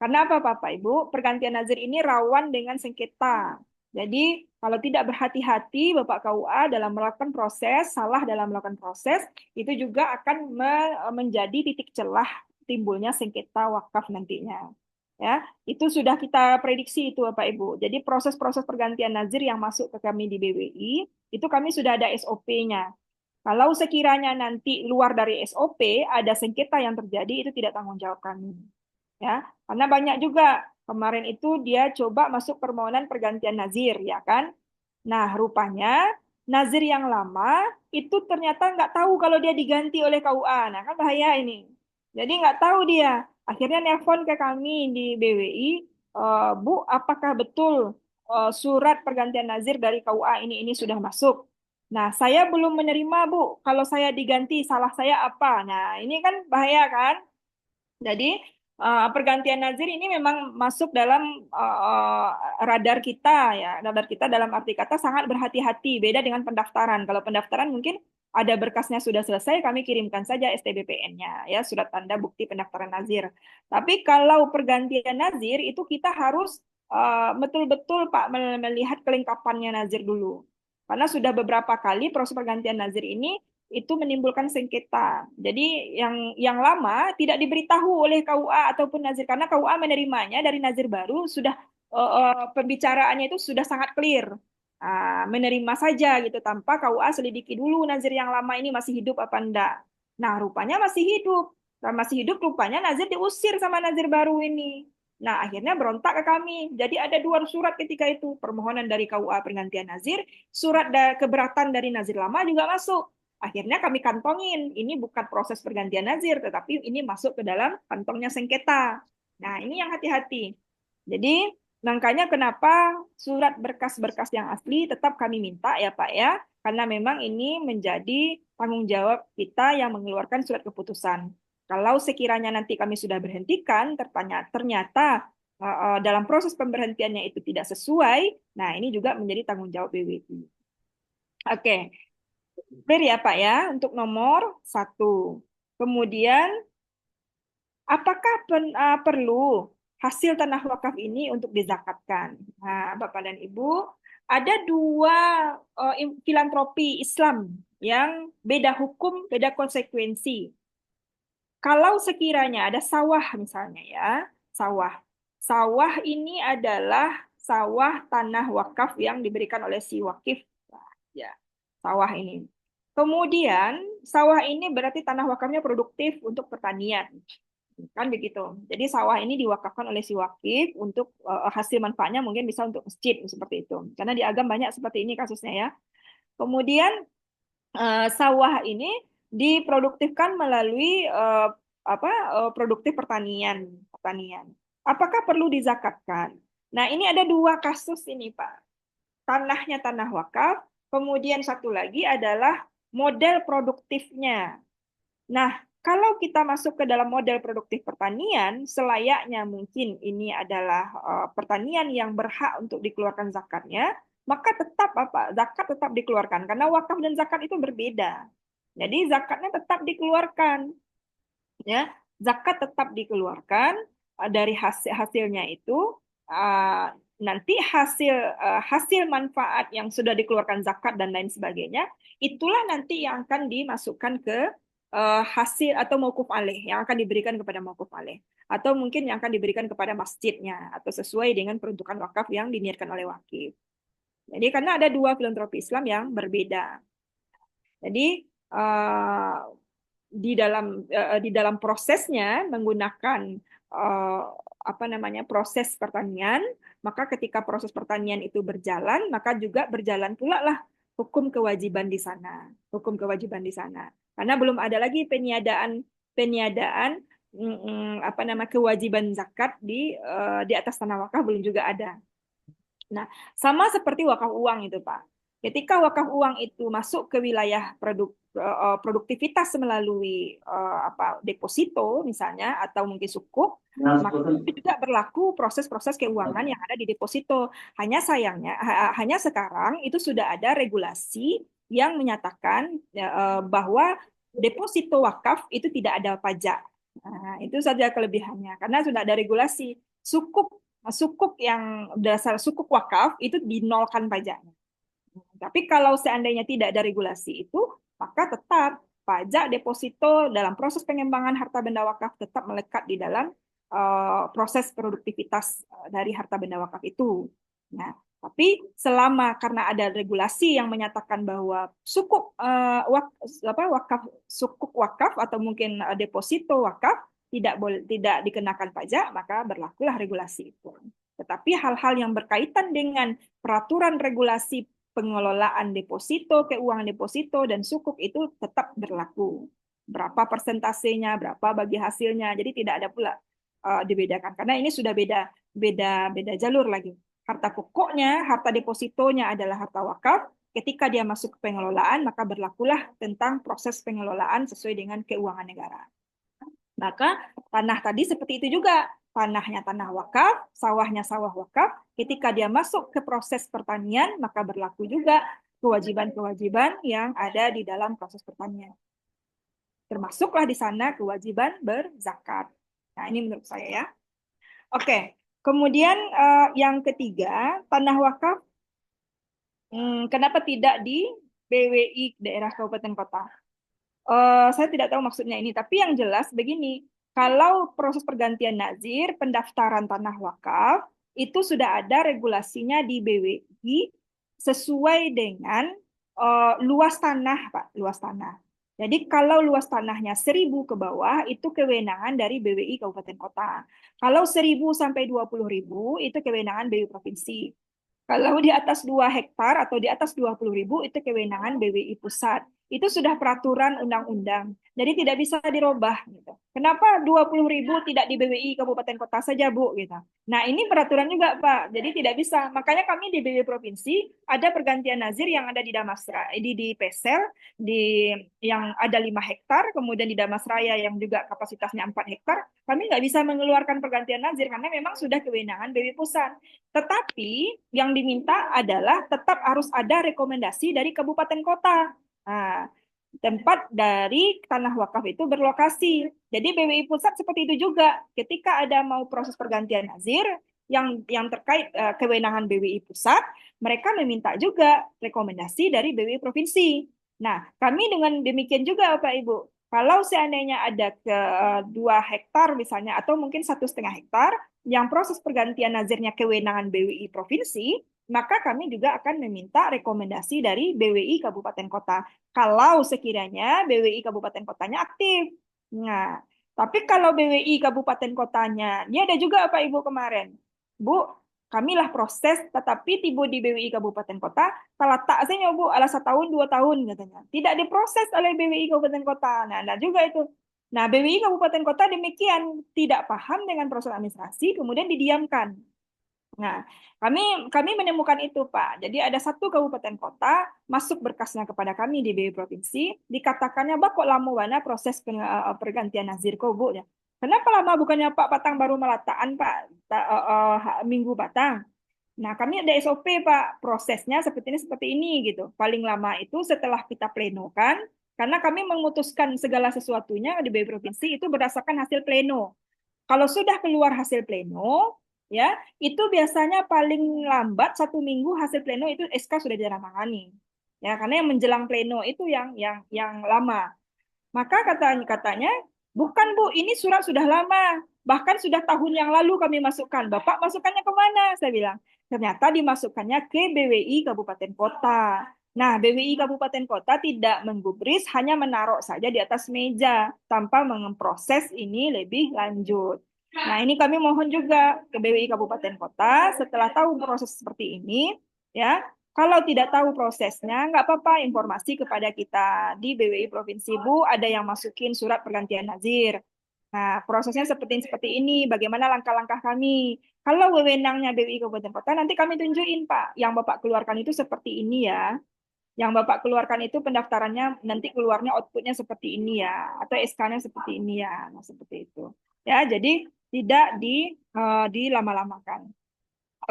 Karena apa Bapak Ibu? Pergantian nazir ini rawan dengan sengketa. Jadi, kalau tidak berhati-hati Bapak KUA dalam melakukan proses, salah dalam melakukan proses, itu juga akan menjadi titik celah timbulnya sengketa wakaf nantinya. Ya, itu sudah kita prediksi itu Bapak Ibu. Jadi proses-proses pergantian nazir yang masuk ke kami di BWI, itu kami sudah ada SOP-nya. Kalau sekiranya nanti luar dari SOP ada sengketa yang terjadi, itu tidak tanggung jawab kami. Ya, karena banyak juga kemarin itu dia coba masuk permohonan pergantian nazir, ya kan? Nah, rupanya nazir yang lama itu ternyata nggak tahu kalau dia diganti oleh KUA. Nah, kan bahaya ini. Jadi nggak tahu dia. Akhirnya nelpon ke kami di BWI, Bu, apakah betul surat pergantian nazir dari KUA ini sudah masuk? Nah, saya belum menerima, Bu. Kalau saya diganti, salah saya apa? Nah, ini kan bahaya kan? Jadi pergantian nazir ini memang masuk dalam radar kita ya. Radar kita dalam arti kata sangat berhati-hati. Beda dengan pendaftaran. Kalau pendaftaran mungkin ada berkasnya sudah selesai, kami kirimkan saja STBPN-nya ya, surat tanda bukti pendaftaran nazir. Tapi kalau pergantian nazir itu kita harus betul-betul Pak melihat kelengkapannya nazir dulu. Karena sudah beberapa kali proses pergantian nazir ini itu menimbulkan sengketa. Jadi yang lama tidak diberitahu oleh KUA ataupun nazir karena KUA menerimanya dari nazir baru sudah pembicaraannya itu sudah sangat clear. Menerima saja gitu tanpa KUA selidiki dulu nazir yang lama ini masih hidup apa enggak. Nah, rupanya masih hidup. Nah, masih hidup rupanya nazir diusir sama nazir baru ini. Nah, akhirnya berontak ke kami. Jadi ada dua surat ketika itu. Permohonan dari KUA pergantian nazir, surat keberatan dari nazir lama juga masuk. Akhirnya kami kantongin, ini bukan proses pergantian nazir, tetapi ini masuk ke dalam kantongnya sengketa. Nah, ini yang hati-hati. Jadi, makanya kenapa surat berkas-berkas yang asli tetap kami minta ya Pak ya, karena memang ini menjadi tanggung jawab kita yang mengeluarkan surat keputusan. Kalau sekiranya nanti kami sudah berhentikan, ternyata dalam proses pemberhentiannya itu tidak sesuai, nah ini juga menjadi tanggung jawab BWI. Oke. Clear ya Pak ya untuk nomor 1. Kemudian apakah perlu hasil tanah wakaf ini untuk dizakatkan? Nah, Bapak dan Ibu, ada dua filantropi Islam yang beda hukum, beda konsekuensi. Kalau sekiranya ada sawah misalnya ya, sawah. Sawah ini adalah sawah tanah wakaf yang diberikan oleh si wakif. Ya, sawah ini. Kemudian sawah ini berarti tanah wakafnya produktif untuk pertanian. Kan begitu. Jadi sawah ini diwakafkan oleh si wakif untuk hasil manfaatnya mungkin bisa untuk masjid seperti itu. Karena di Agam banyak seperti ini kasusnya ya. Kemudian sawah ini diproduktifkan melalui produktif pertanian. Apakah perlu dizakatkan? Nah, ini ada dua kasus ini, Pak. Tanahnya tanah wakaf, kemudian satu lagi adalah model produktifnya. Nah, kalau kita masuk ke dalam model produktif pertanian, selayaknya mungkin ini adalah pertanian yang berhak untuk dikeluarkan zakatnya, maka tetap zakat tetap dikeluarkan karena wakaf dan zakat itu berbeda. Jadi zakatnya tetap dikeluarkan. Ya, zakat tetap dikeluarkan dari hasilnya itu nanti hasil manfaat yang sudah dikeluarkan zakat dan lain sebagainya, itulah nanti yang akan dimasukkan ke hasil atau mauquf alaih yang akan diberikan kepada mauquf alaih atau mungkin yang akan diberikan kepada masjidnya atau sesuai dengan peruntukan wakaf yang diniatkan oleh wakif. Jadi karena ada dua filantropi Islam yang berbeda. Jadi di dalam prosesnya menggunakan proses pertanian, maka ketika proses pertanian itu berjalan, maka juga berjalan pula lah hukum kewajiban di sana. Karena belum ada lagi peniadaan kewajiban zakat di atas tanah wakaf belum juga ada. Nah, sama seperti wakaf uang itu, Pak. Ketika wakaf uang itu masuk ke wilayah produktivitas melalui deposito misalnya atau mungkin sukuk, maka itu juga berlaku proses-proses keuangan yang ada di deposito. Hanya sayangnya, hanya sekarang itu sudah ada regulasi yang menyatakan bahwa deposito wakaf itu tidak ada pajak. Nah, itu saja kelebihannya karena sudah ada regulasi. Sukuk yang dasar sukuk wakaf itu dinolkan pajaknya. Tapi kalau seandainya tidak ada regulasi itu, maka tetap pajak deposito dalam proses pengembangan harta benda wakaf tetap melekat di dalam proses produktivitas dari harta benda wakaf itu. Nah, tapi selama karena ada regulasi yang menyatakan bahwa sukuk wakaf atau mungkin deposito wakaf tidak dikenakan pajak, maka berlakulah regulasi itu. Tetapi hal-hal yang berkaitan dengan peraturan regulasi pengelolaan deposito, keuangan deposito, dan sukuk itu tetap berlaku. Berapa persentasenya, berapa bagi hasilnya. Jadi tidak ada pula dibedakan. Karena ini sudah beda jalur lagi. Harta pokoknya, harta depositonya adalah harta wakaf. Ketika dia masuk ke pengelolaan, maka berlakulah tentang proses pengelolaan sesuai dengan keuangan negara. Maka tanah tadi seperti itu juga. Tanahnya tanah wakaf, sawahnya sawah wakaf. Ketika dia masuk ke proses pertanian, maka berlaku juga kewajiban-kewajiban yang ada di dalam proses pertanian. Termasuklah di sana kewajiban berzakat. Nah, ini menurut saya ya. Oke, kemudian yang ketiga, tanah wakaf, kenapa tidak di BWI daerah kabupaten kota? Saya tidak tahu maksudnya ini, tapi yang jelas begini, kalau proses pergantian nazir, pendaftaran tanah wakaf, itu sudah ada regulasinya di BWI sesuai dengan luas tanah, Pak, luas tanah. Jadi kalau luas tanahnya 1.000 ke bawah, itu kewenangan dari BWI Kabupaten Kota. Kalau 1.000 sampai 20.000, itu kewenangan BWI Provinsi. Kalau di atas 2 hektar atau di atas 20.000, itu kewenangan BWI Pusat. Itu sudah peraturan undang-undang. Jadi tidak bisa dirubah. Gitu. Kenapa 20.000 tidak di BWI Kabupaten Kota saja, Bu? Gitu. Nah, ini peraturan juga, Pak. Jadi tidak bisa. Makanya kami di BWI Provinsi ada pergantian nazir yang ada di Damasraya, di Pesel, yang ada 5 hektar, kemudian di Damasraya yang juga kapasitasnya 4 hektar. Kami nggak bisa mengeluarkan pergantian nazir karena memang sudah kewenangan BWI Pusat. Tetapi yang diminta adalah tetap harus ada rekomendasi dari kabupaten kota. Nah, tempat dari tanah wakaf itu berlokasi. Jadi BWI Pusat seperti itu juga. Ketika ada mau proses pergantian nazir yang terkait kewenangan BWI Pusat, mereka meminta juga rekomendasi dari BWI Provinsi. Nah, kami dengan demikian juga Bapak Ibu. Kalau seandainya ada ke 2 hektar misalnya, atau mungkin 1,5 hektar, yang proses pergantian nazirnya kewenangan BWI Provinsi, maka kami juga akan meminta rekomendasi dari BWI Kabupaten Kota. Kalau sekiranya BWI Kabupaten Kotanya aktif. Nah, tapi kalau BWI Kabupaten Kotanya, ini ada juga Pak Ibu kemarin. Bu, kamilah proses, tetapi tiba di BWI Kabupaten Kota, kalau tak saya Bu, ala 1 tahun, 2 tahun katanya. Tidak diproses oleh BWI Kabupaten Kota. Nah, ada juga itu. Nah, BWI Kabupaten Kota demikian tidak paham dengan proses administrasi, kemudian didiamkan. Nah, kami menemukan itu, Pak. Jadi ada 1 kabupaten kota masuk berkasnya kepada kami di BWI Provinsi, dikatakannya, "Bah, kok lama wana proses pergantian nazir kok, Bu?" Ya. Kenapa lama? Bukannya Pak Patang baru melataan, Pak, minggu Patang. Nah, kami ada SOP, Pak. Prosesnya seperti ini gitu. Paling lama itu setelah kita plenokan, karena kami memutuskan segala sesuatunya di BWI Provinsi itu berdasarkan hasil pleno. Kalau sudah keluar hasil pleno, ya itu biasanya paling lambat 1 minggu hasil pleno itu SK sudah ditandatangani. Ya, karena yang menjelang pleno itu yang lama. Maka katanya, bukan Bu, ini surat sudah lama. Bahkan sudah tahun yang lalu kami masukkan. Bapak masukkannya kemana? Saya bilang. Ternyata dimasukkannya ke BWI Kabupaten Kota. Nah, BWI Kabupaten Kota tidak menggubris, hanya menaruh saja di atas meja tanpa memproses ini lebih lanjut. Nah, ini kami mohon juga ke BWI Kabupaten Kota, setelah tahu proses seperti ini, ya, kalau tidak tahu prosesnya, nggak apa-apa informasi kepada kita di BWI Provinsi, Bu, ada yang masukin surat pergantian nazir. Nah, prosesnya seperti ini, bagaimana langkah-langkah kami. Kalau wewenangnya BWI Kabupaten Kota, nanti kami tunjukin, Pak, yang Bapak keluarkan itu seperti ini ya. Yang Bapak keluarkan itu pendaftarannya nanti keluarnya outputnya seperti ini ya, atau SK-nya seperti ini ya, nah seperti itu. Ya, jadi tidak dilama-lamakan.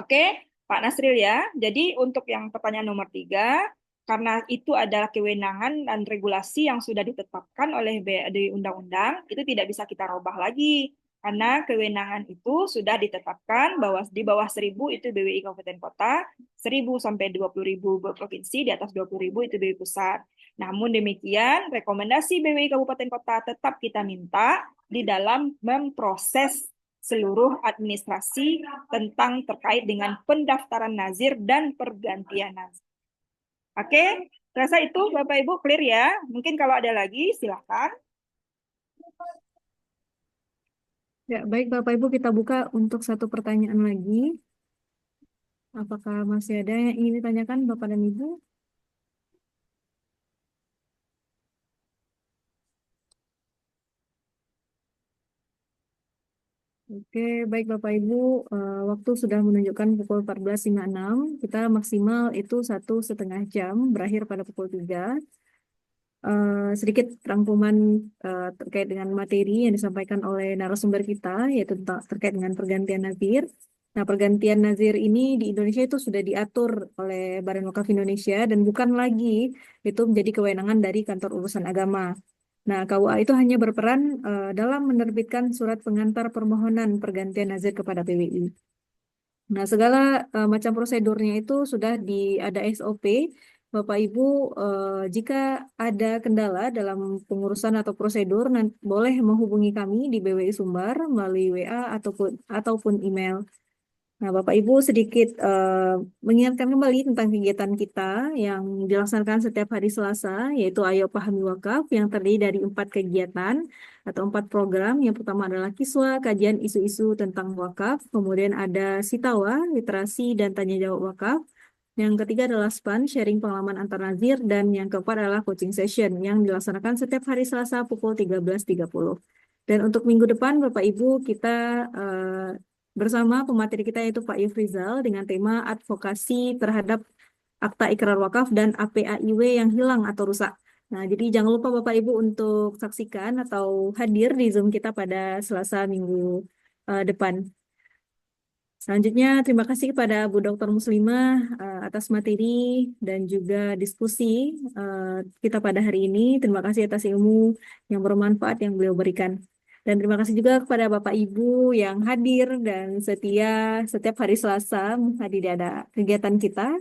Oke, Pak Nasril ya. Jadi untuk yang pertanyaan nomor 3, karena itu adalah kewenangan dan regulasi yang sudah ditetapkan oleh di undang-undang, itu tidak bisa kita robah lagi. Karena kewenangan itu sudah ditetapkan bahwa di bawah 1.000 itu BWI Kabupaten Kota, 1.000 sampai 20.000 provinsi, di atas 20.000 itu BWI Pusat. Namun demikian, rekomendasi BWI Kabupaten Kota tetap kita minta di dalam memproses seluruh administrasi tentang terkait dengan pendaftaran nazir dan pergantian nazir. Oke, rasa itu Bapak Ibu clear ya. Mungkin kalau ada lagi silahkan. Ya, baik Bapak Ibu, kita buka untuk satu pertanyaan lagi. Apakah masih ada yang ingin ditanyakan Bapak dan Ibu? Oke, baik Bapak Ibu, waktu sudah menunjukkan pukul 14.56. Kita maksimal itu 1,5 jam, berakhir pada pukul 3. Sedikit rangkuman terkait dengan materi yang disampaikan oleh narasumber kita, yaitu terkait dengan pergantian nazir. Nah, pergantian nazir ini di Indonesia itu sudah diatur oleh Badan Wakaf Indonesia dan bukan lagi itu menjadi kewenangan dari Kantor Urusan Agama. Nah, KUA itu hanya berperan dalam menerbitkan surat pengantar permohonan pergantian nazir kepada PWI. Nah, segala macam prosedurnya itu sudah ada SOP. Bapak Ibu, jika ada kendala dalam pengurusan atau prosedur, boleh menghubungi kami di BWI Sumbar melalui WA ataupun email. Nah, Bapak Ibu sedikit mengingatkan kembali tentang kegiatan kita yang dilaksanakan setiap hari Selasa, yaitu Ayo Pahami Wakaf, yang terdiri dari 4 kegiatan atau 4 program. Yang pertama adalah Kiswa, kajian isu-isu tentang wakaf. Kemudian ada Sitawa, literasi dan tanya jawab wakaf. Yang ketiga adalah SPAN, sharing pengalaman antar nazir. Dan yang keempat adalah coaching session yang dilaksanakan setiap hari Selasa pukul 13.30. Dan untuk minggu depan, Bapak Ibu, kita bersama pemateri kita yaitu Pak Yufrizal dengan tema advokasi terhadap Akta Ikrar Wakaf dan APAIW yang hilang atau rusak. Nah, jadi jangan lupa Bapak Ibu untuk saksikan atau hadir di Zoom kita pada Selasa minggu depan. Selanjutnya, terima kasih kepada Bu Dr. Muslimah atas materi dan juga diskusi kita pada hari ini. Terima kasih atas ilmu yang bermanfaat yang beliau berikan. Dan terima kasih juga kepada Bapak Ibu yang hadir dan setia setiap hari Selasa hadir di ada kegiatan kita.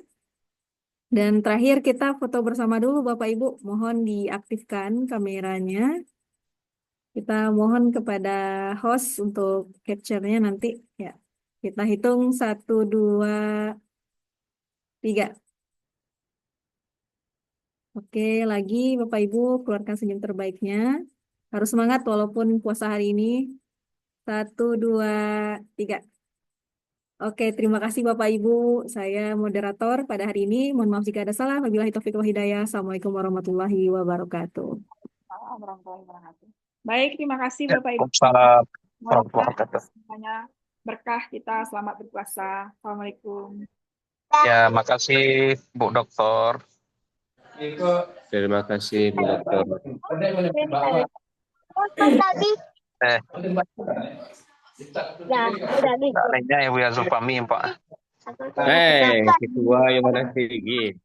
Dan terakhir kita foto bersama dulu Bapak Ibu. Mohon diaktifkan kameranya. Kita mohon kepada host untuk capture-nya nanti. Ya, kita hitung 1, 2, 3. Oke, lagi Bapak Ibu keluarkan senyum terbaiknya. Harus semangat walaupun puasa hari ini. 1, 2, 3. Oke, terima kasih Bapak Ibu. Saya moderator pada hari ini. Mohon maaf jika ada salah. Wabillahi taufiq wal hidayah. Assalamualaikum warahmatullahi wabarakatuh. Warahmatullahi wabarakatuh. Baik, terima kasih Bapak Ibu. Waalaikumsalam Semoga warahmatullahi wabarakatuh. semuanya berkah kita. Selamat berpuasa. Assalamualaikum. Ya, makasih Bu Dokter. Terima kasih Bu Dokter. Eh, lainnya Ibu Yazufami, Pak. Ketua yang mana tinggi.